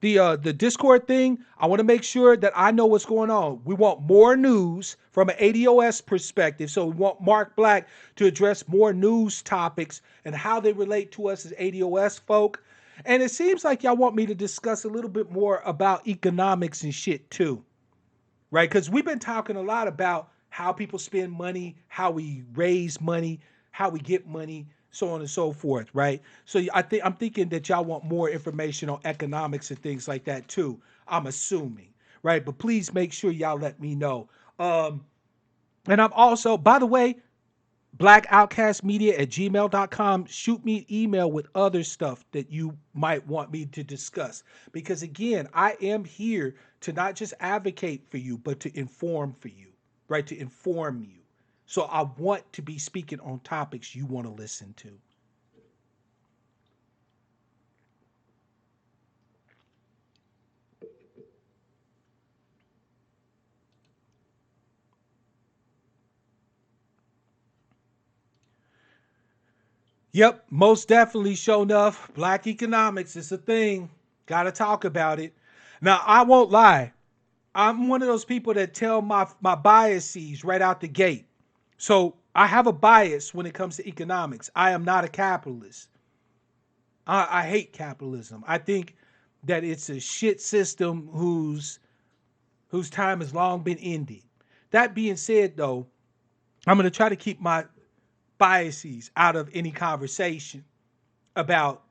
the Discord thing, I want to make sure that I know what's going on. We want more news from an ADOS perspective. So we want Mark Black to address more news topics and how they relate to us as ADOS folk. And it seems like y'all want me to discuss a little bit more about economics and shit too. Right? Because we've been talking a lot about how people spend money, how we raise money, how we get money, so on and so forth, right? So I'm thinking that y'all want more information on economics and things like that too. I'm assuming, right? But please make sure y'all let me know. And I'm also, by the way, blackoutcastmedia at gmail.com. Shoot me an email with other stuff that you might want me to discuss. Because again, I am here to not just advocate for you, but to inform for you, right? To inform you. So I want to be speaking on topics you want to listen to. Yep, most definitely, show enough. Black economics is a thing. Gotta talk about it. Now, I won't lie. I'm one of those people that tell my biases right out the gate. So I have a bias when it comes to economics. I am not a capitalist. I hate capitalism. I think that it's a shit system whose time has long been ended. That being said, though, I'm going to try to keep my biases out of any conversation about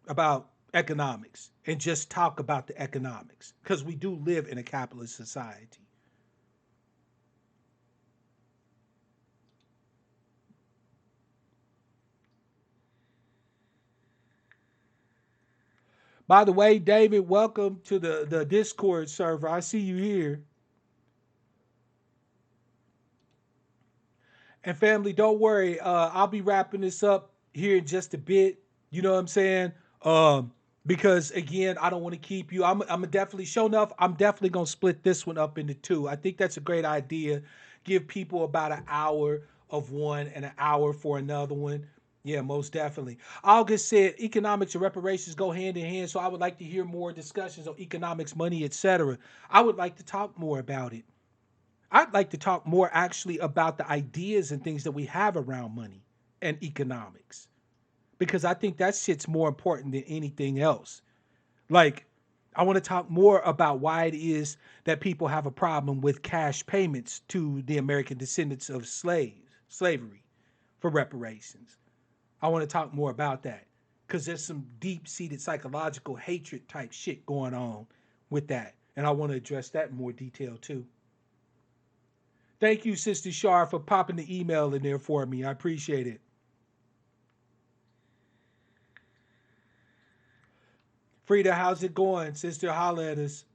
about economics and just talk about the economics because we do live in a capitalist society. By the way, David, welcome to the Discord server. I see you here. And family, don't worry. I'll be wrapping this up here in just a bit. You know what I'm saying? Because again, I don't want to keep you. I'm definitely show enough. I'm definitely gonna split this one up into two. I think that's a great idea. Give people about an hour of one and an hour for another one. Yeah, most definitely. August said economics and reparations go hand in hand, so I would like to hear more discussions on economics, money, etc. I would like to talk more about it. I'd like to talk more actually about the ideas and things that we have around money and economics because I think that shit's more important than anything else. Like, I want to talk more about why it is that people have a problem with cash payments to the American descendants of slavery for reparations. I want to talk more about that because there's some deep seated psychological hatred type shit going on with that. And I want to address that in more detail too. Thank you, Sister Shar, for popping the email in there for me. I appreciate it. Frida, how's it going? Sister, holla at us.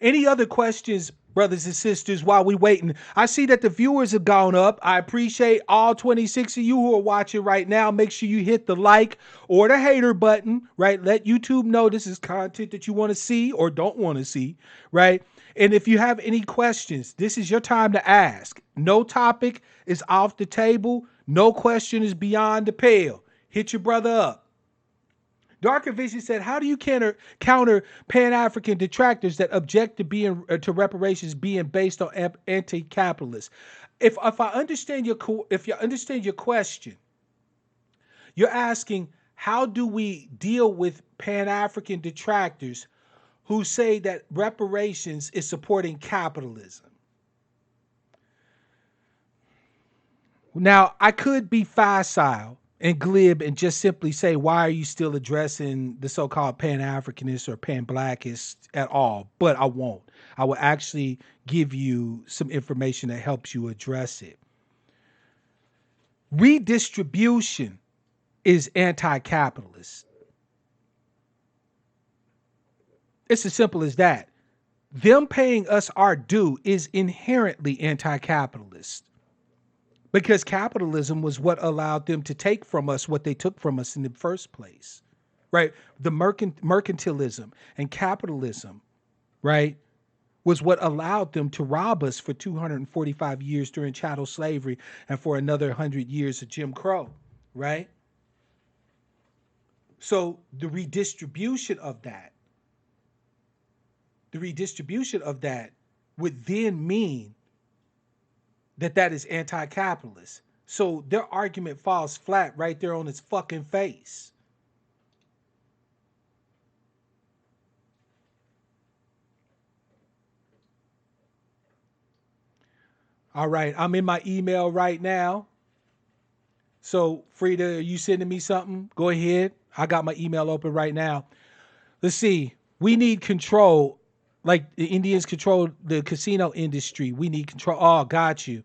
Any other questions, brothers and sisters, while we waiting? I see that the viewers have gone up. I appreciate all 26 of you who are watching right now. Make sure you hit the like or the hater button, right? Let YouTube know this is content that you want to see or don't want to see, right? And if you have any questions, this is your time to ask. No topic is off the table. No question is beyond the pale. Hit your brother up. Darker Vision said, "How do you counter Pan African detractors that object to being to reparations being based on anti-capitalist?" If I understand if you understand your question, you're asking how do we deal with Pan African detractors who say that reparations is supporting capitalism? Now, I could be facile and glib and just simply say, why are you still addressing the so called Pan Africanists or Pan Blackists at all? But I won't. I will actually give you some information that helps you address it. Redistribution is anti capitalist. It's as simple as that. Them paying us our due is inherently anti capitalist because capitalism was what allowed them to take from us what they took from us in the first place, right? The mercantilism and capitalism, right, was what allowed them to rob us for 245 years during chattel slavery and for another 100 years of Jim Crow, right? So the redistribution of that would then mean that that is anti-capitalist. So their argument falls flat right there on its fucking face. All right, I'm in my email right now. So Frida, are you sending me something? Go ahead. I got my email open right now. Let's see. We need control, like the Indians control the casino industry. We need control. Oh, got you.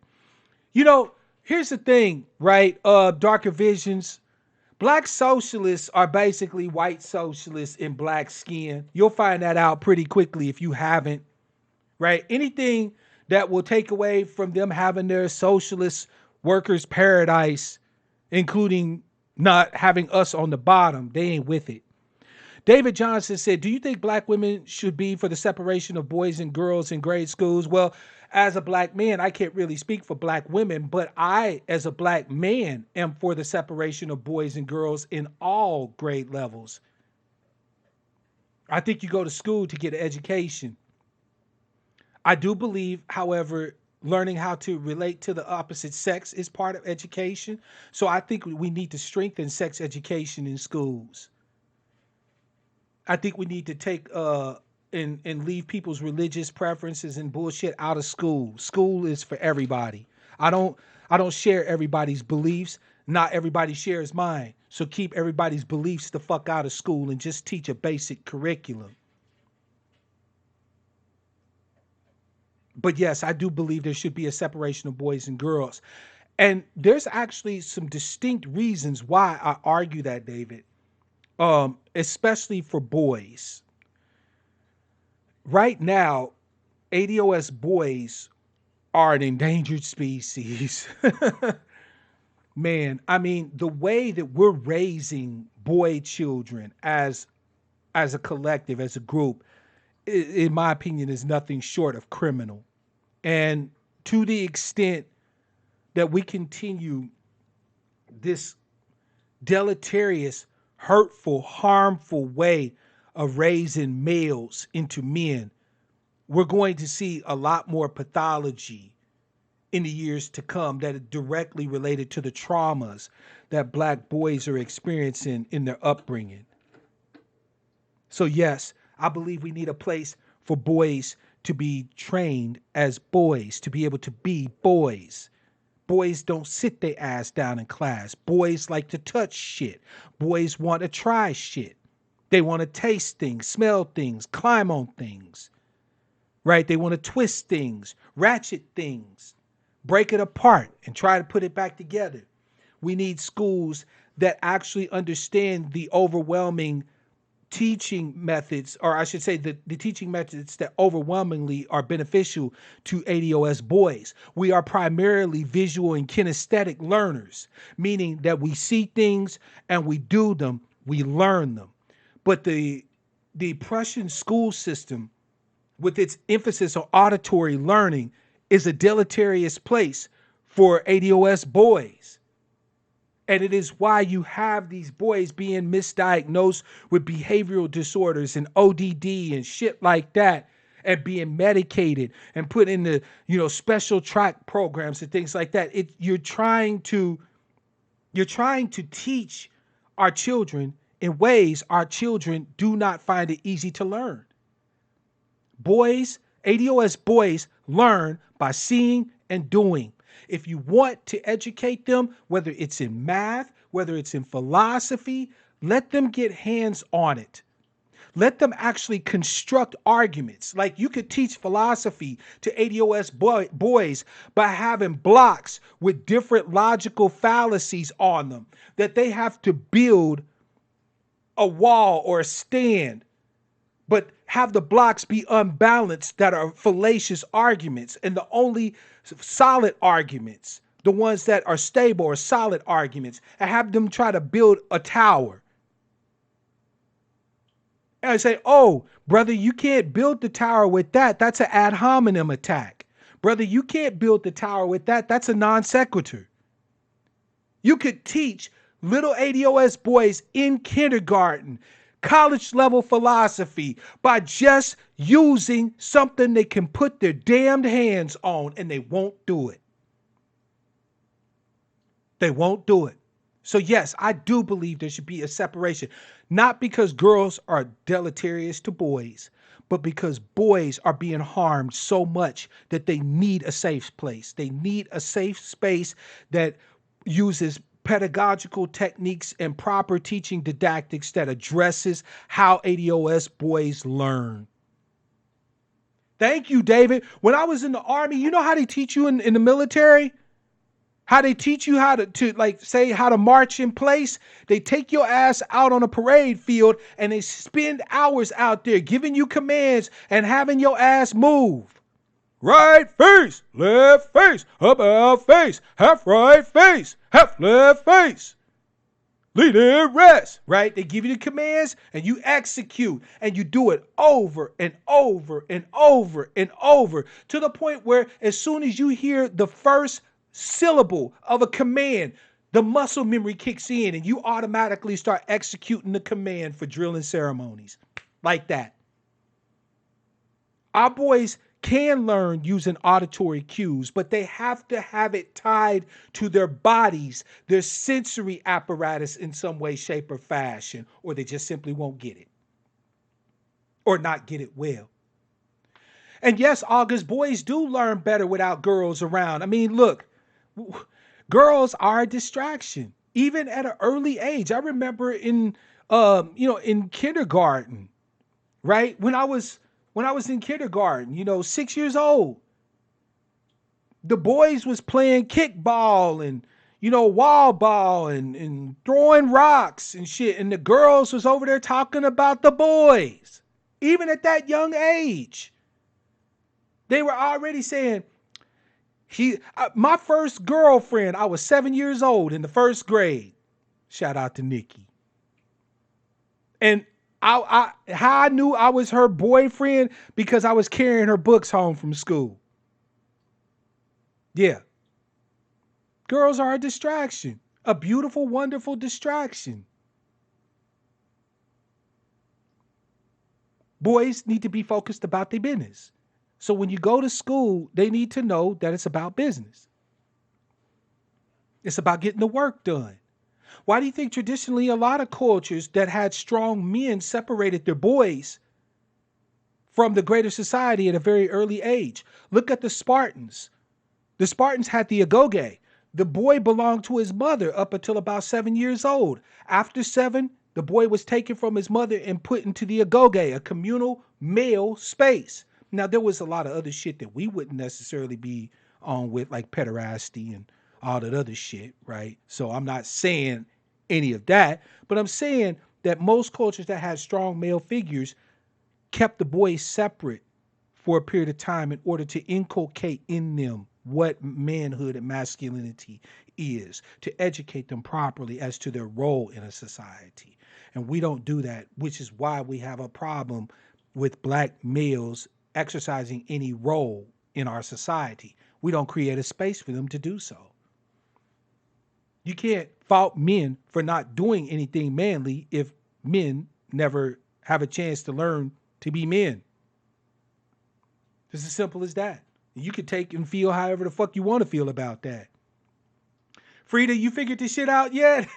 You know, here's the thing, right? Darker visions. Black socialists are basically white socialists in black skin. You'll find that out pretty quickly if you haven't, right? Anything that will take away from them having their socialist workers' paradise, including not having us on the bottom, they ain't with it. David Johnson said, "Do you think black women should be for the separation of boys and girls in grade schools?" Well, as a black man, I can't really speak for black women, but I, as a black man, am for the separation of boys and girls in all grade levels. I think you go to school to get an education. I do believe, however, learning how to relate to the opposite sex is part of education. So I think we need to strengthen sex education in schools. I think we need to take and leave people's religious preferences and bullshit out of school. School is for everybody. I don't I don't share everybody's beliefs. Not everybody shares mine. So keep everybody's beliefs the fuck out of school and just teach a basic curriculum. But yes, I do believe there should be a separation of boys and girls. And there's actually some distinct reasons why I argue that, David. Especially for boys. Right now, ADOS boys are an endangered species. Man, I mean, the way that we're raising boy children as a collective, as a group, in my opinion, is nothing short of criminal. And to the extent that we continue this deleterious, hurtful, harmful way of raising males into men, we're going to see a lot more pathology in the years to come that are directly related to the traumas that black boys are experiencing in their upbringing. So, yes, I believe we need a place for boys to be trained as boys, to be able to be boys. Boys don't sit their ass down in class. Boys like to touch shit. Boys want to try shit. They want to taste things, smell things, climb on things, right? They want to twist things, ratchet things, break it apart and try to put it back together. We need schools that actually understand the overwhelming teaching methods, or I should say the teaching methods that overwhelmingly are beneficial to ADOS boys. We are primarily visual and kinesthetic learners, meaning that we see things and we do them, we learn them. But the Prussian school system, with its emphasis on auditory learning, is a deleterious place for ADOS boys. And it is why you have these boys being misdiagnosed with behavioral disorders and ODD and shit like that, and being medicated and put in the, special track programs and things like that. You're trying to teach our children in ways our children do not find it easy to learn. Boys, ADOS boys learn by seeing and doing. If you want to educate them, whether it's in math, whether it's in philosophy, let them get hands on it. Let them actually construct arguments. Like you could teach philosophy to ADOS boys by having blocks with different logical fallacies on them that they have to build a wall or a stand, but have the blocks be unbalanced that are fallacious arguments, and the only solid arguments, the ones that are stable or solid arguments, and have them try to build a tower. And I say, oh, brother, you can't build the tower with that. That's an ad hominem attack. Brother, you can't build the tower with that. That's a non sequitur. You could teach little ADOS boys in kindergarten college level philosophy by just using something they can put their damned hands on, and they won't do it. They won't do it. So yes, I do believe there should be a separation, not because girls are deleterious to boys, but because boys are being harmed so much that they need a safe place. They need a safe space that uses pedagogical techniques and proper teaching didactics that addresses how ADOS boys learn. Thank you, David. When I was in the Army, you know how they teach you in the military? How they teach you how to like say how to march in place? They take your ass out on a parade field and they spend hours out there giving you commands and having your ass move. Right face, left face, about face, half right face, half left face. Lead and rest, right? They give you the commands and you execute, and you do it over and over and over and over to the point where as soon as you hear the first syllable of a command, the muscle memory kicks in and you automatically start executing the command for drill and ceremonies like that. Our boys can learn using auditory cues, but they have to have it tied to their bodies, their sensory apparatus in some way, shape, or fashion, or they just simply won't get it or not get it well. And yes, August, boys do learn better without girls around. I mean, look, girls are a distraction, even at an early age. I remember in kindergarten, right? When I was in kindergarten, 6 years old, the boys was playing kickball and, wall ball and throwing rocks and shit. And the girls was over there talking about the boys. Even at that young age, they were already saying, my first girlfriend, I was 7 years old in the first grade. Shout out to Nikki. And How I knew I was her boyfriend because I was carrying her books home from school. Yeah. Girls are a distraction, a beautiful, wonderful distraction. Boys need to be focused about their business. So when you go to school, they need to know that it's about business. It's about getting the work done. Why do you think traditionally a lot of cultures that had strong men separated their boys from the greater society at a very early age? Look at the Spartans. The Spartans had the agoge. The boy belonged to his mother up until about 7 years old. After 7, the boy was taken from his mother and put into the agoge, a communal male space. Now, there was a lot of other shit that we wouldn't necessarily be on with, like pederasty and all that other shit, right? So I'm not saying any of that, but I'm saying that most cultures that had strong male figures kept the boys separate for a period of time in order to inculcate in them what manhood and masculinity is, to educate them properly as to their role in a society. And we don't do that, which is why we have a problem with black males exercising any role in our society. We don't create a space for them to do so. You can't fault men for not doing anything manly if men never have a chance to learn to be men. It's as simple as that. You can take and feel however the fuck you want to feel about that. Frida, you figured this shit out yet?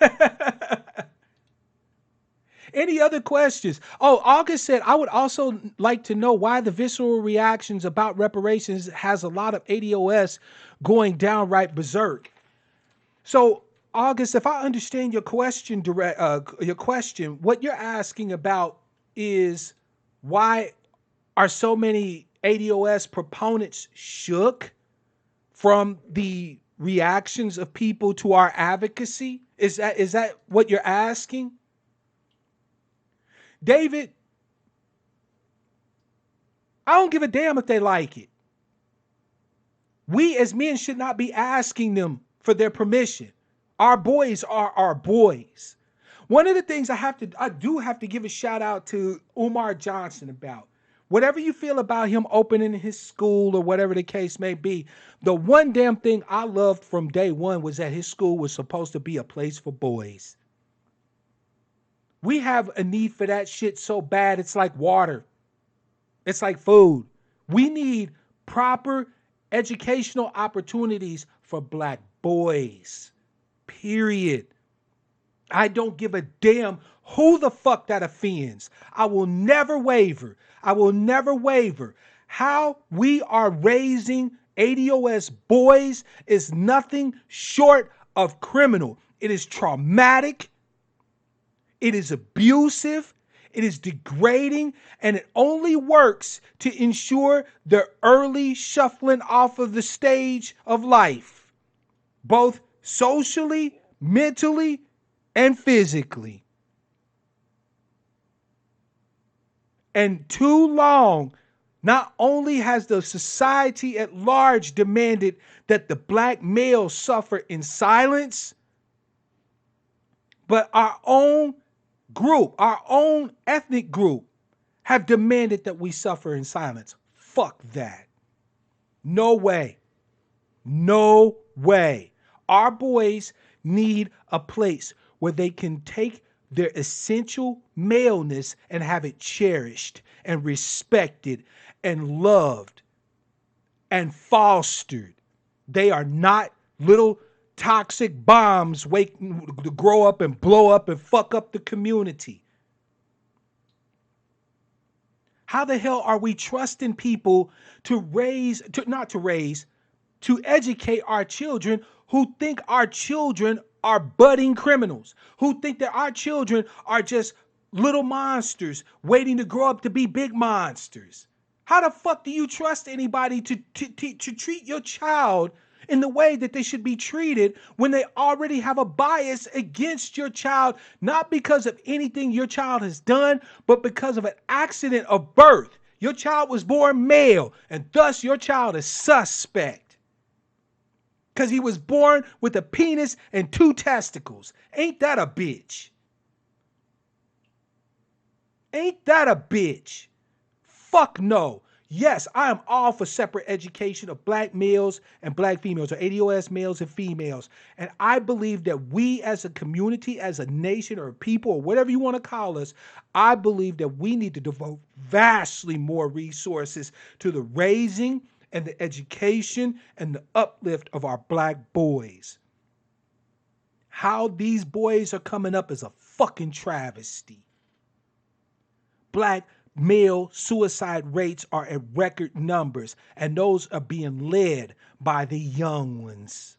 Any other questions? Oh, August said, I would also like to know why the visceral reactions about reparations has a lot of ADOS going downright berserk. So, August, if I understand your question, what you're asking about is why are so many ADOS proponents shook from the reactions of people to our advocacy? Is that what you're asking? David, I don't give a damn if they like it. We as men should not be asking them for their permission. Our boys are our boys. One of the things I do have to give a shout out to Umar Johnson about. Whatever you feel about him opening his school or whatever the case may be, the one damn thing I loved from day one was that his school was supposed to be a place for boys. We have a need for that shit so bad, it's like water. It's like food. We need proper educational opportunities for black boys. Period. I don't give a damn who the fuck that offends. I will never waver. I will never waver. How we are raising ADOS boys is nothing short of criminal. It is traumatic. It is abusive. It is degrading, and it only works to ensure the early shuffling off of the stage of life, both socially, mentally, and physically. And too long, not only has the society at large demanded that the black male suffer in silence, but our own group, our own ethnic group, have demanded that we suffer in silence. Fuck that. No way. No way. Our boys need a place where they can take their essential maleness and have it cherished and respected and loved and fostered. They are not little toxic bombs waiting to grow up and blow up and fuck up the community. How the hell are we trusting people to educate our children who think our children are budding criminals, who think that our children are just little monsters waiting to grow up to be big monsters? How the fuck do you trust anybody to treat your child in the way that they should be treated when they already have a bias against your child, not because of anything your child has done, but because of an accident of birth? Your child was born male, and thus your child is suspect because he was born with a penis and 2 testicles. Ain't that a bitch? Ain't that a bitch? Fuck no. Yes, I am all for separate education of black males and black females, or ADOS males and females. And I believe that we as a community, as a nation or people, or whatever you want to call us, I believe that we need to devote vastly more resources to the raising and the education and the uplift of our black boys. How these boys are coming up is a fucking travesty. Black male suicide rates are at record numbers, and those are being led by the young ones.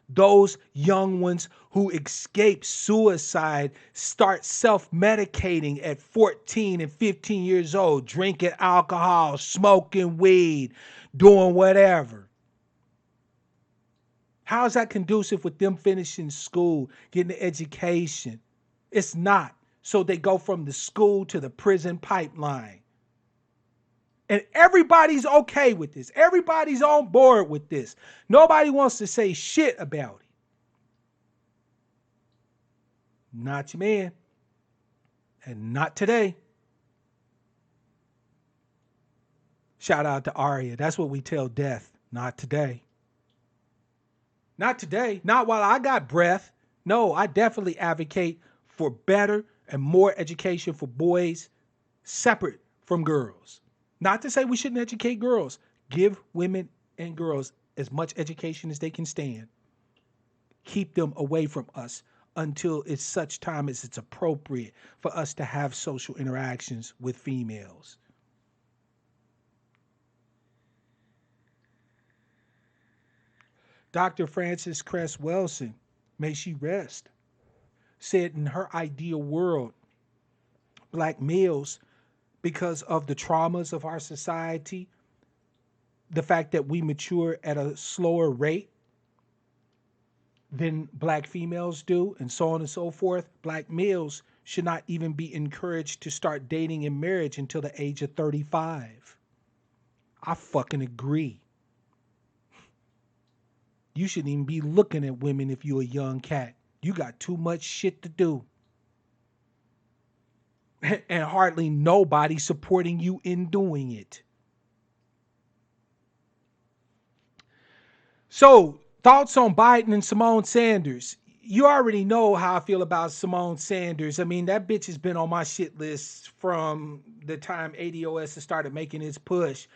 Those young ones who escape suicide start self-medicating at 14 and 15 years old, drinking alcohol, smoking weed, doing whatever. How is that conducive with them finishing school, getting an education? It's not. So they go from the school to the prison pipeline. And everybody's okay with this. Everybody's on board with this. Nobody wants to say shit about it. Not your man. And not today. Shout out to Arya. That's what we tell death. Not today. Not today. Not while I got breath. No, I definitely advocate for better and more education for boys separate from girls. Not to say we shouldn't educate girls. Give women and girls as much education as they can stand. Keep them away from us until it's such time as it's appropriate for us to have social interactions with females. Dr. Frances Cress Welsing, may she rest, said in her ideal world, black males, because of the traumas of our society, the fact that we mature at a slower rate than black females do, and so on and so forth, black males should not even be encouraged to start dating and marriage until the age of 35. I fucking agree. You shouldn't even be looking at women if you're a young cat. You got too much shit to do. And hardly nobody supporting you in doing it. So, thoughts on Biden and Simone Sanders. You already know how I feel about Simone Sanders. I mean, that bitch has been on my shit list from the time ADOS started making its push.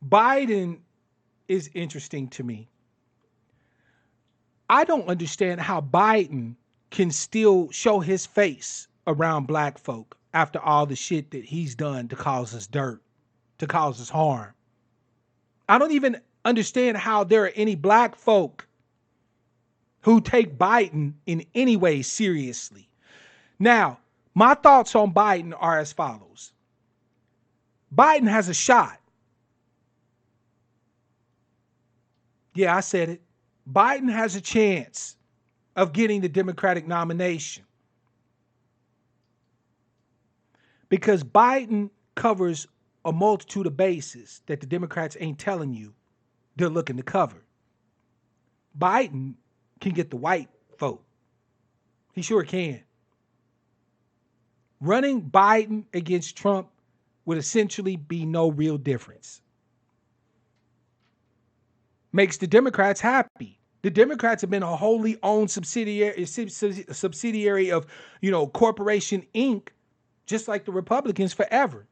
Biden is interesting to me. I don't understand how Biden can still show his face around black folk after all the shit that he's done to cause us dirt, to cause us harm. I don't even understand how there are any black folk who take Biden in any way seriously. Now, my thoughts on Biden are as follows. Biden has a shot. Yeah, I said it. Biden has a chance of getting the Democratic nomination because Biden covers a multitude of bases that the Democrats ain't telling you they're looking to cover. Biden can get the white vote. He sure can. Running Biden against Trump would essentially be no real difference. Makes the Democrats happy. The Democrats have been a wholly owned subsidiary of, Corporation Inc., just like the Republicans forever.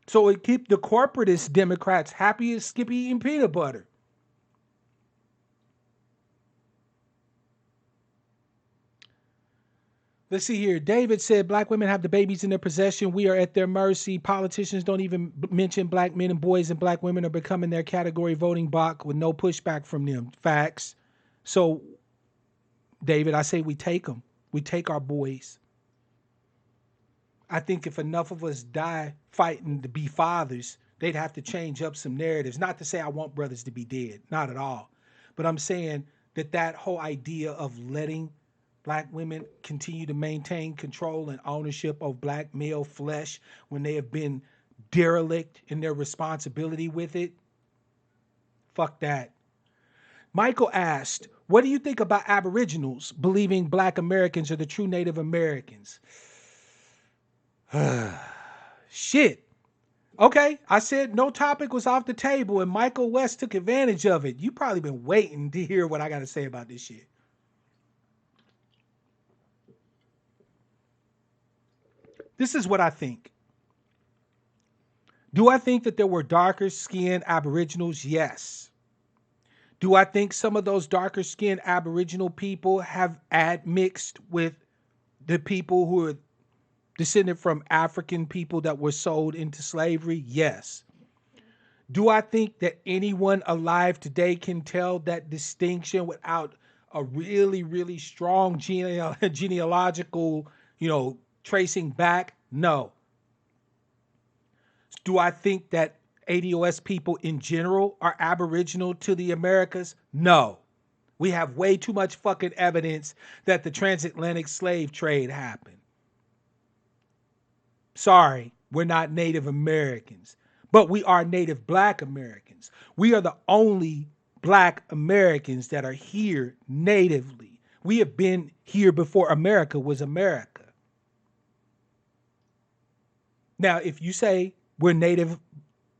So it keep the corporatist Democrats happy as Skippy eating peanut butter. Let's see here. David said black women have the babies in their possession. We are at their mercy. Politicians don't even mention black men and boys, and black women are becoming their category voting bloc with no pushback from them. Facts. So, David, I say we take them. We take our boys. I think if enough of us die fighting to be fathers, they'd have to change up some narratives. Not to say I want brothers to be dead. Not at all. But I'm saying that whole idea of letting black women continue to maintain control and ownership of black male flesh when they have been derelict in their responsibility with it. Fuck that. Michael asked, what do you think about Aboriginals believing black Americans are the true Native Americans? Shit. Okay, I said no topic was off the table and Michael West took advantage of it. You probably been waiting to hear what I got to say about this shit. This is what I think. Do I think that there were darker skinned Aboriginals? Yes. Do I think some of those darker skinned Aboriginal people have admixed with the people who are descended from African people that were sold into slavery? Yes. Do I think that anyone alive today can tell that distinction without a really, really strong genealogical, tracing back? No. Do I think that ADOS people in general are aboriginal to the Americas? No. We have way too much fucking evidence that the transatlantic slave trade happened. Sorry, we're not Native Americans, but we are Native Black Americans. We are the only Black Americans that are here natively. We have been here before America was America. Now, if you say we're Native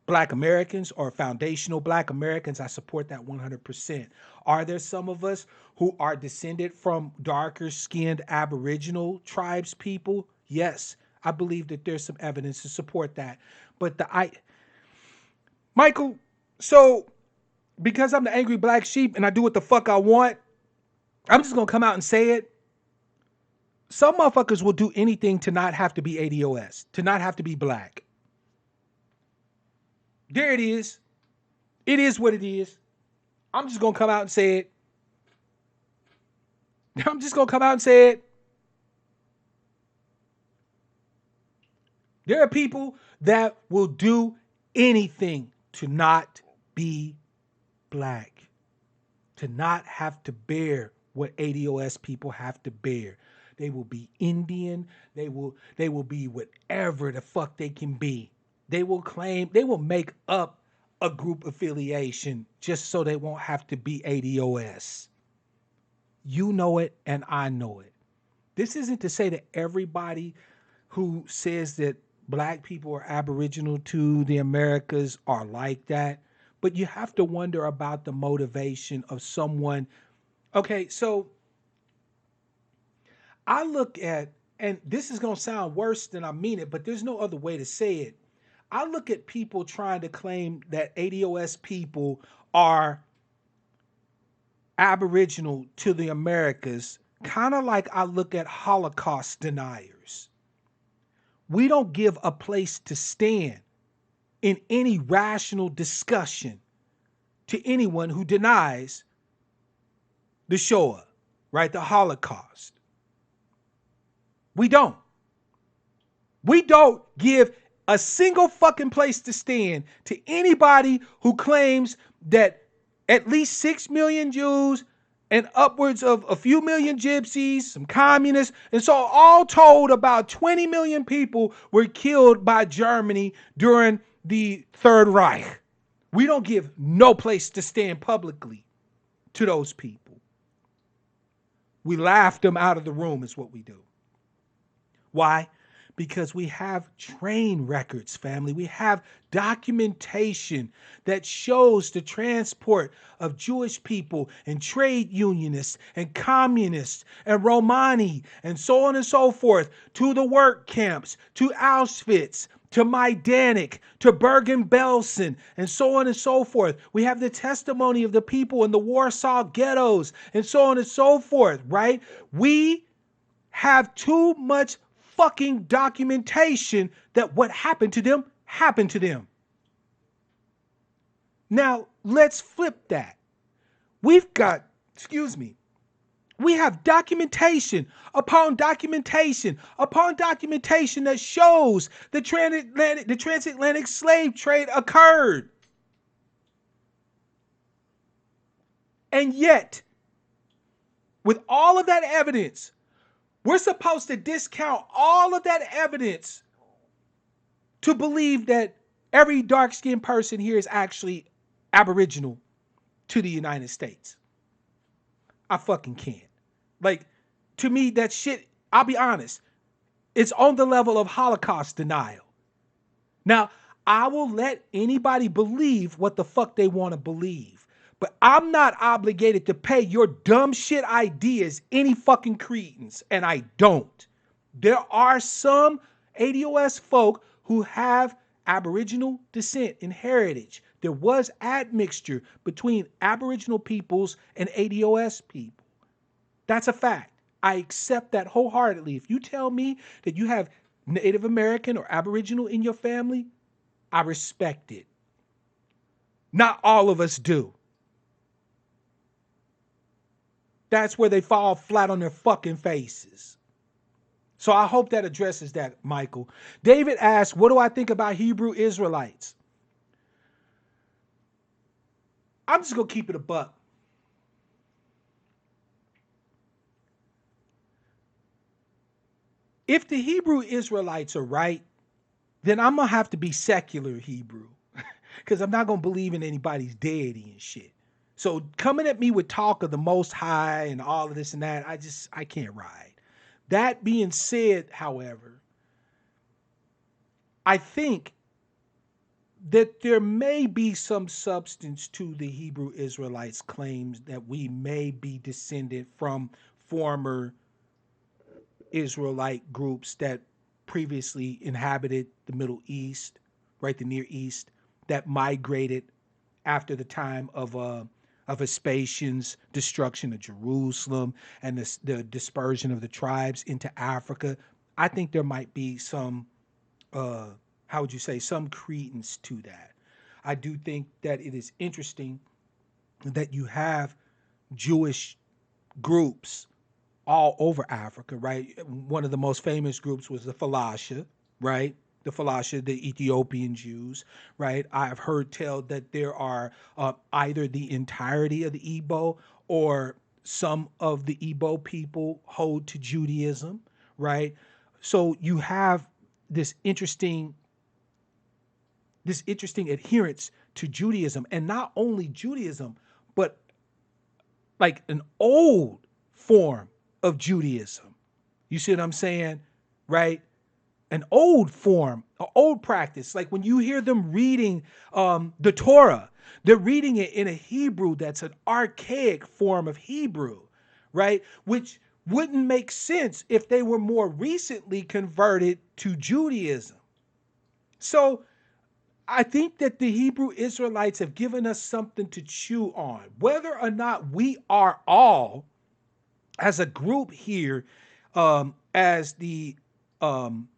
Black Americans or foundational Black Americans, I support that 100%. Are there some of us who are descended from darker skinned Aboriginal tribes people? Yes, I believe that there's some evidence to support that. But Michael, so because I'm the angry black sheep and I do what the fuck I want, I'm just gonna come out and say it. Some motherfuckers will do anything to not have to be ADOS, to not have to be black. There it is. It is what it is. I'm just gonna come out and say it. I'm just gonna come out and say it. There are people that will do anything to not be black, to not have to bear what ADOS people have to bear. They will be Indian. They will be whatever the fuck they can be. They will make up a group affiliation just so they won't have to be ADOS. You know it and I know it. This isn't to say that everybody who says that black people are aboriginal to the Americas are like that, but you have to wonder about the motivation of someone. Okay, so I look at, and this is going to sound worse than I mean it, but there's no other way to say it. I look at people trying to claim that ADOS people are aboriginal to the Americas, kind of like I look at Holocaust deniers. We don't give a place to stand in any rational discussion to anyone who denies the Shoah, right? The Holocaust. We don't. We don't give a single fucking place to stand to anybody who claims that at least 6 million Jews and upwards of a few million gypsies, some communists, and so all told about 20 million people were killed by Germany during the Third Reich. We don't give no place to stand publicly to those people. We laugh them out of the room is what we do. Why? Because we have train records, family. We have documentation that shows the transport of Jewish people and trade unionists and communists and Romani and so on and so forth to the work camps, to Auschwitz, to Majdanek, to Bergen-Belsen, and so on and so forth. We have the testimony of the people in the Warsaw ghettos and so on and so forth, right? We have too much fucking documentation that what happened to them happened to them. Now, let's flip that. We have documentation upon documentation upon documentation that shows the transatlantic slave trade occurred. And yet, with all of that evidence, we're supposed to discount all of that evidence to believe that every dark-skinned person here is actually aboriginal to the United States. I fucking can't. Like, to me, that shit, I'll be honest, It's on the level of Holocaust denial. Now, I will let anybody believe what the fuck they want to believe, but I'm not obligated to pay your dumb shit ideas any fucking credence, and I don't. There are some ADOS folk who have Aboriginal descent and heritage. There was admixture between Aboriginal peoples and ADOS people. That's a fact. I accept that wholeheartedly. If you tell me that you have Native American or Aboriginal in your family, I respect it. Not all of us do. That's where they fall flat on their fucking faces. So I hope that addresses that, Michael. David asks, what do I think about Hebrew Israelites? I'm just going to keep it a buck. If the Hebrew Israelites are right, then I'm going to have to be secular Hebrew because I'm not going to believe in anybody's deity and shit. So coming at me with talk of the Most High and all of this and that, I can't ride. That being said, however, I think that there may be some substance to the Hebrew Israelites' claims that we may be descended from former Israelite groups that previously inhabited the Middle East, right, the Near East, that migrated after the time of Vespasian's destruction of Jerusalem and the dispersion of the tribes into Africa. I think there might be some, how would you say, some credence to that. I do think that it is interesting that you have Jewish groups all over Africa, right? One of the most famous groups was the Falasha, right? The Falasha, the Ethiopian Jews, right? I've heard tell that there are either the entirety of the Igbo or some of the Igbo people hold to Judaism, right? So you have this interesting adherence to Judaism, and not only Judaism, but like an old form of Judaism. You see what I'm saying? Right? An old form, an old practice. Like when you hear them reading the Torah, they're reading it in a Hebrew that's an archaic form of Hebrew, right? Which wouldn't make sense if they were more recently converted to Judaism. So I think that the Hebrew Israelites have given us something to chew on. Whether or not we are all, as a group here, as the, I'm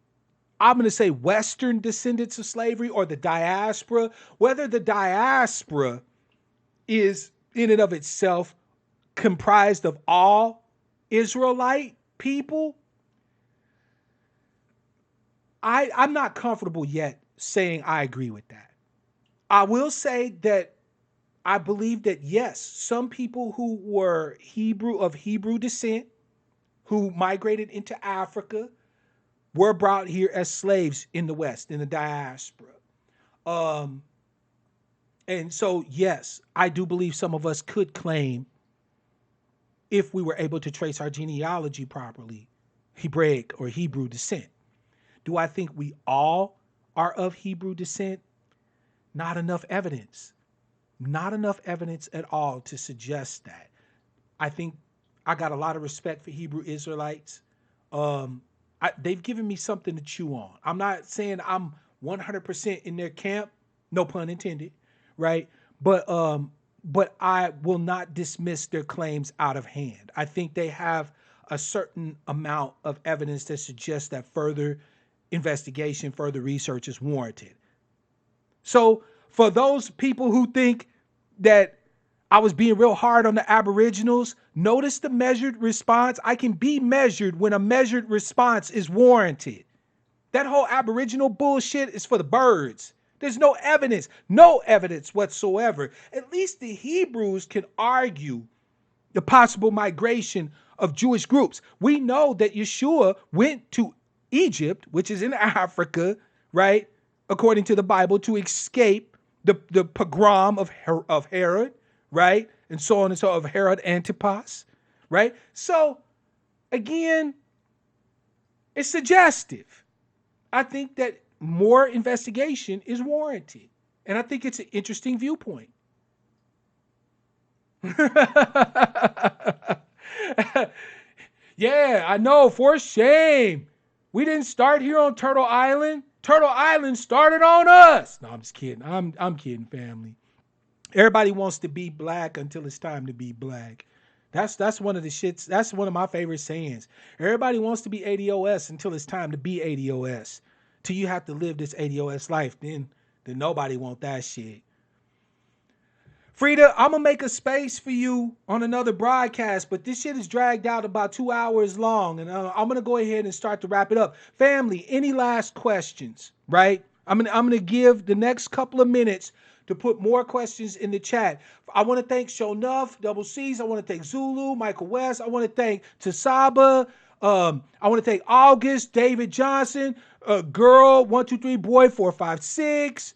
going to say Western descendants of slavery or the diaspora, whether the diaspora is in and of itself comprised of all Israelite people, I'm not comfortable yet saying I agree with that. I will say that I believe that yes, some people who were Hebrew descent, who migrated into Africa, were brought here as slaves in the West, in the diaspora. Um, and so, yes, I do believe some of us could claim, if we were able to trace our genealogy properly, Hebraic or Hebrew descent. Do I think we all are of Hebrew descent? Not enough evidence. Not enough evidence at all to suggest that. I think I got a lot of respect for Hebrew Israelites. They've given me something to chew on. I'm not saying I'm 100% in their camp, no pun intended, right? But I will not dismiss their claims out of hand. I think they have a certain amount of evidence that suggests that further investigation, further research is warranted. So for those people who think that I was being real hard on the Aboriginals, notice the measured response. I can be measured when a measured response is warranted. That whole Aboriginal bullshit is for the birds. There's no evidence whatsoever. At least the Hebrews can argue the possible migration of Jewish groups. We know that Yeshua went to Egypt, which is in Africa, right? According to the Bible, to escape the pogrom of Herod, right? And so on and so on, of Herod Antipas, right? So again, It's suggestive. I think that more investigation is warranted. And I think it's an interesting viewpoint. Yeah, I know, for shame. We didn't start here on Turtle Island. Turtle Island started on us. No, I'm just kidding. I'm kidding, family. Everybody wants to be black until it's time to be black. That's one of the shits. That's one of my favorite sayings. Everybody wants to be ADOS until it's time to be ADOS. Till you have to live this ADOS life, then nobody want that shit. Frida, I'm gonna make a space for you on another broadcast, but this shit is dragged out about 2 hours long, and I'm gonna go ahead and start to wrap it up. Family, any last questions? Right? I'm gonna give the next couple of minutes to put more questions in the chat. I want to thank Shonuff, Double C's. I want to thank Zulu, Michael West. I want to thank Tasaba. I want to thank August, David Johnson, Girl 123 Boy 456.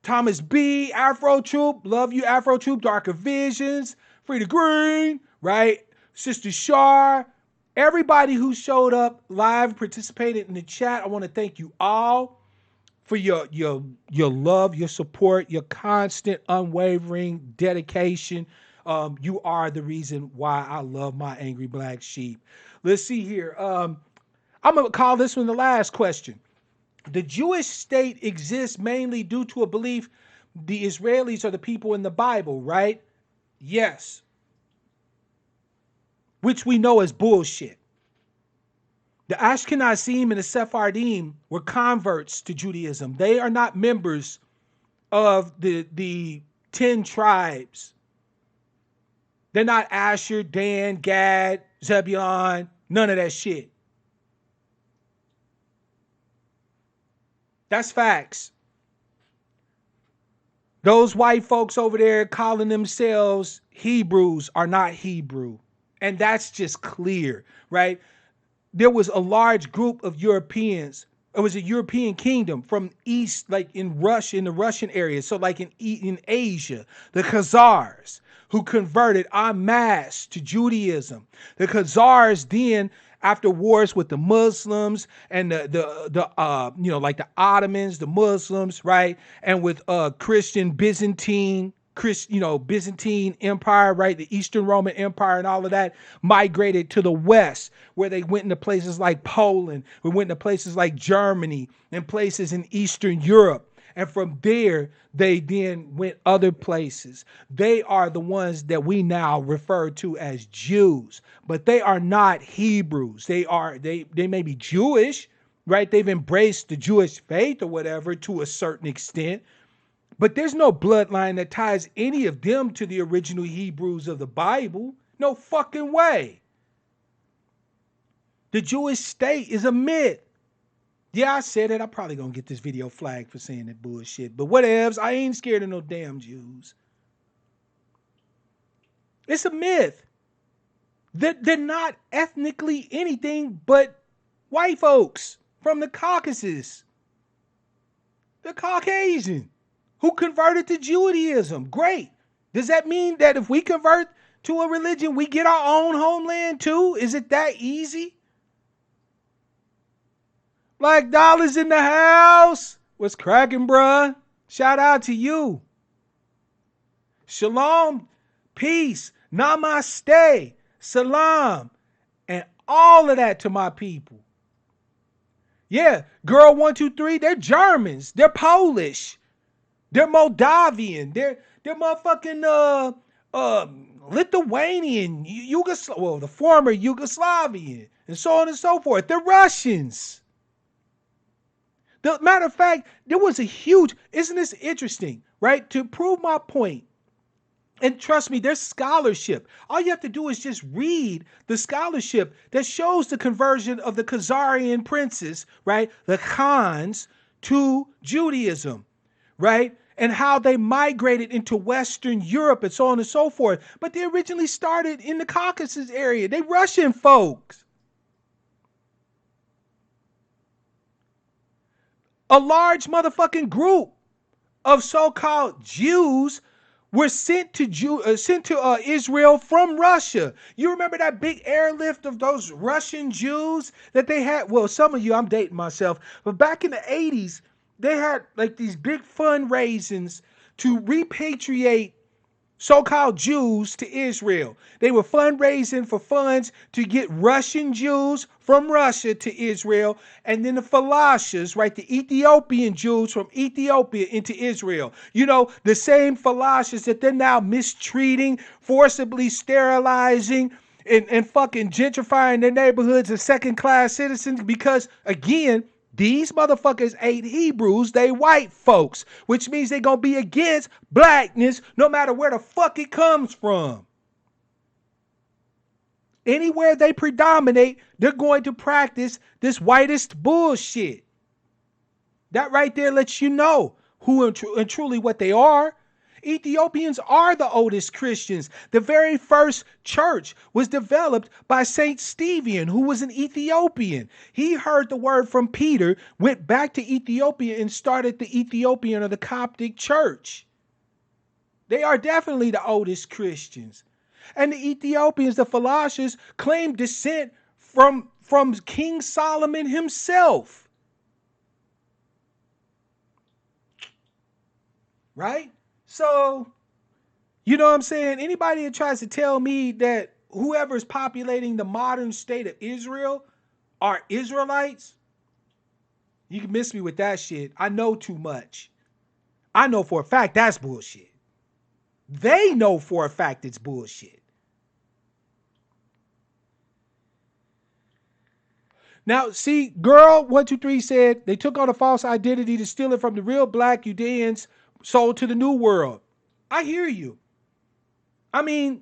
Thomas B, Afro Troop, love you, Afro Troop, Darker Visions, Frida Green, right? Sister Shar, everybody who showed up live, participated in the chat. I want to thank you all for your love, your support, your constant, unwavering dedication. You are the reason why I love my angry black sheep. Let's see here. I'm gonna call this one the last question. The Jewish state exists mainly due to a belief the Israelis are the people in the Bible, right? Yes. Which we know is bullshit. The Ashkenazim and the Sephardim were converts to Judaism. They are not members of the 10 tribes. They're not Asher, Dan, Gad, Zebulon, none of that shit. That's facts. Those white folks over there calling themselves Hebrews are not Hebrew. And that's just clear, right? There was a large group of Europeans. It was a European kingdom from east, like in Russia, in the Russian area. So like in Asia, the Khazars who converted en masse to Judaism. The Khazars then, after wars with the Muslims and the like the Ottomans, the Muslims, right, and with Christian Byzantine Empire, right, the Eastern Roman Empire and all of that, migrated to the West, where they went into places like Poland, we went into places like Germany and places in Eastern Europe. And from there, they then went other places. They are the ones that we now refer to as Jews, but they are not Hebrews. They may be Jewish, right? They've embraced the Jewish faith or whatever to a certain extent, but there's no bloodline that ties any of them to the original Hebrews of the Bible. No fucking way. The Jewish state is a myth. Yeah, I said it. I'm probably going to get this video flagged for saying that bullshit. But whatevs, I ain't scared of no damn Jews. It's a myth. They're not ethnically anything but white folks from the Caucasus. They're Caucasian who converted to Judaism. Great. Does that mean that if we convert to a religion, we get our own homeland too? Is it that easy? Black Dollars in the house. What's cracking, bruh? Shout out to you. Shalom, peace, namaste, salam, and all of that to my people. Yeah, Girl 123, they're Germans, they're Polish, they're Moldavian, they're motherfucking Lithuanian, the former Yugoslavian, and so on and so forth. They're Russians. The matter of fact, there was a huge, isn't this interesting, right? To prove my point, and trust me, there's scholarship. All you have to do is just read the scholarship that shows the conversion of the Khazarian princes, right? The Khans to Judaism, right? And how they migrated into Western Europe and so on and so forth. But they originally started in the Caucasus area. They Russian folks. A large motherfucking group of so-called Jews were sent to Israel from Russia. You remember that big airlift of those Russian Jews that they had? Well, some of you, I'm dating myself, but back in the 80s, they had like these big fundraisings to repatriate so-called Jews to Israel. They were fundraising for funds to get Russian Jews from Russia to Israel, and then the Falashas, right, the Ethiopian Jews from Ethiopia into Israel. You know, the same Falashas that they're now mistreating, forcibly sterilizing, and fucking gentrifying their neighborhoods as second-class citizens because, again, these motherfuckers ain't Hebrews, they white folks, which means they gonna be against blackness no matter where the fuck it comes from. Anywhere they predominate, they're going to practice this whitest bullshit. That right there lets you know who and truly what they are. Ethiopians are the oldest Christians. The very first church was developed by Saint Stephen, who was an Ethiopian. He heard the word from Peter, went back to Ethiopia, and started the Ethiopian or the Coptic church. They are definitely the oldest Christians. And the Ethiopians, the Falashas, claim descent from King Solomon himself. Right? So, you know what I'm saying? Anybody that tries to tell me that whoever's populating the modern state of Israel are Israelites, you can miss me with that shit. I know too much. I know for a fact that's bullshit. They know for a fact it's bullshit. Now, see, girl 123 said they took on a false identity to steal it from the real black Judeans sold to the new world. I hear you. I mean,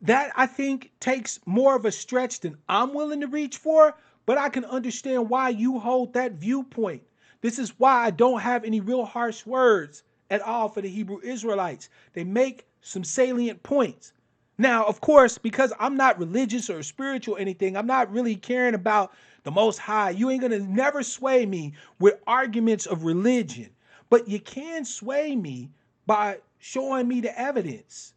that I think takes more of a stretch than I'm willing to reach for, but I can understand why you hold that viewpoint. This is why I don't have any real harsh words at all for the Hebrew Israelites. They make some salient points. Now, of course, because I'm not religious or spiritual or anything, I'm not really caring about the Most High. You ain't gonna never sway me with arguments of religion, but you can sway me by showing me the evidence.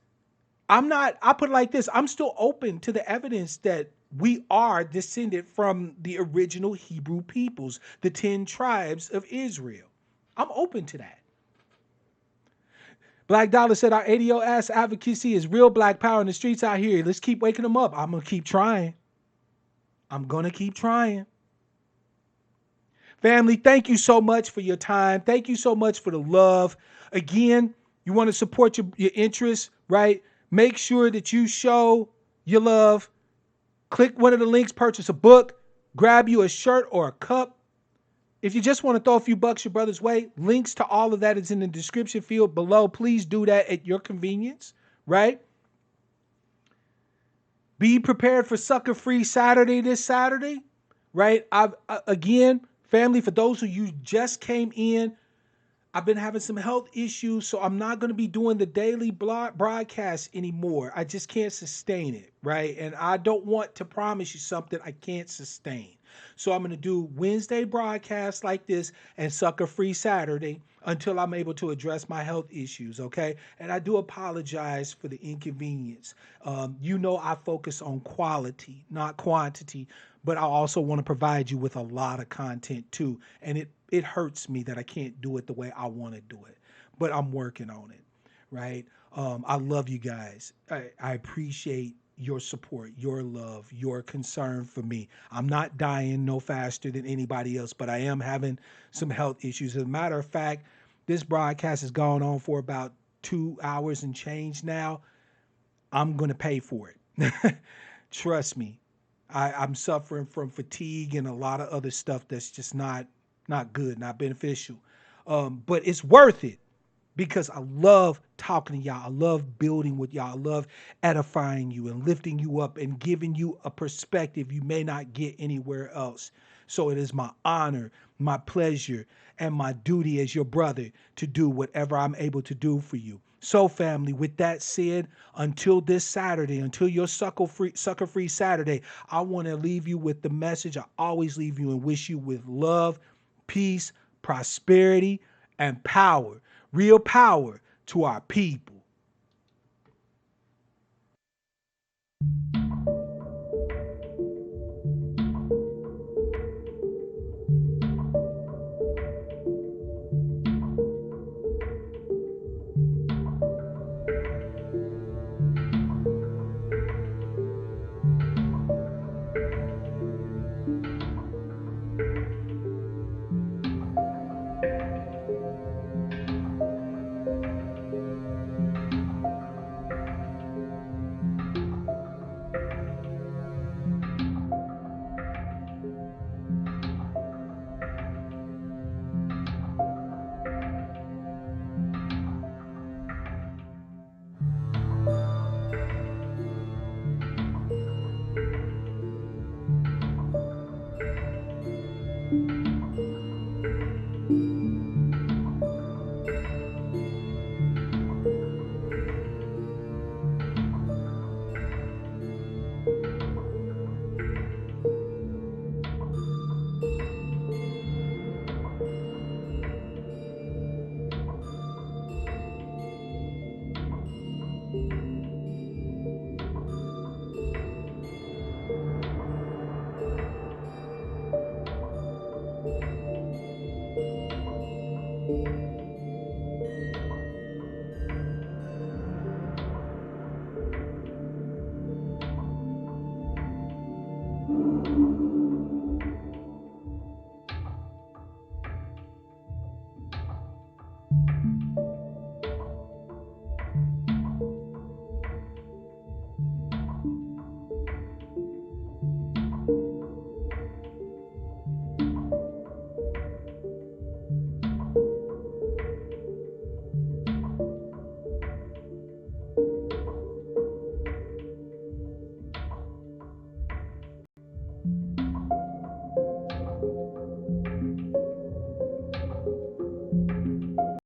I put it like this, I'm still open to the evidence that we are descended from the original Hebrew peoples, the 10 tribes of Israel. I'm open to that. Black Dollar said our ADOS advocacy is real black power in the streets out here. Let's keep waking them up. I'm going to keep trying. I'm going to keep trying. Family, thank you so much for your time. Thank you so much for the love. Again, you want to support your interests, right? Make sure that you show your love. Click one of the links, purchase a book, grab you a shirt or a cup. If you just want to throw a few bucks your brother's way, links to all of that is in the description field below. Please do that at your convenience, right? Be prepared for Sucker Free Saturday this Saturday, right? Again, family, for those who you just came in, I've been having some health issues, so I'm not going to be doing the daily broadcast anymore. I just can't sustain it, right? And I don't want to promise you something I can't sustain. So I'm going to do Wednesday broadcasts like this and Sucker Free Saturday until I'm able to address my health issues, okay? And I do apologize for the inconvenience. You know I focus on quality, not quantity, but I also want to provide you with a lot of content too. And it hurts me that I can't do it the way I want to do it, but I'm working on it, right? I love you guys. I appreciate your support, your love, your concern for me. I'm not dying no faster than anybody else, but I am having some health issues. As a matter of fact, this broadcast has gone on for about 2 hours and change now. I'm going to pay for it. Trust me. I'm suffering from fatigue and a lot of other stuff that's just not good, not beneficial. But it's worth it because I love talking to y'all. I love building with y'all. I love edifying you and lifting you up and giving you a perspective you may not get anywhere else. So it is my honor, my pleasure, and my duty as your brother to do whatever I'm able to do for you. So family, with that said, until this Saturday, until your sucker free Saturday, I want to leave you with the message I always leave you and wish you with love, peace, prosperity, and power. Real power to our people.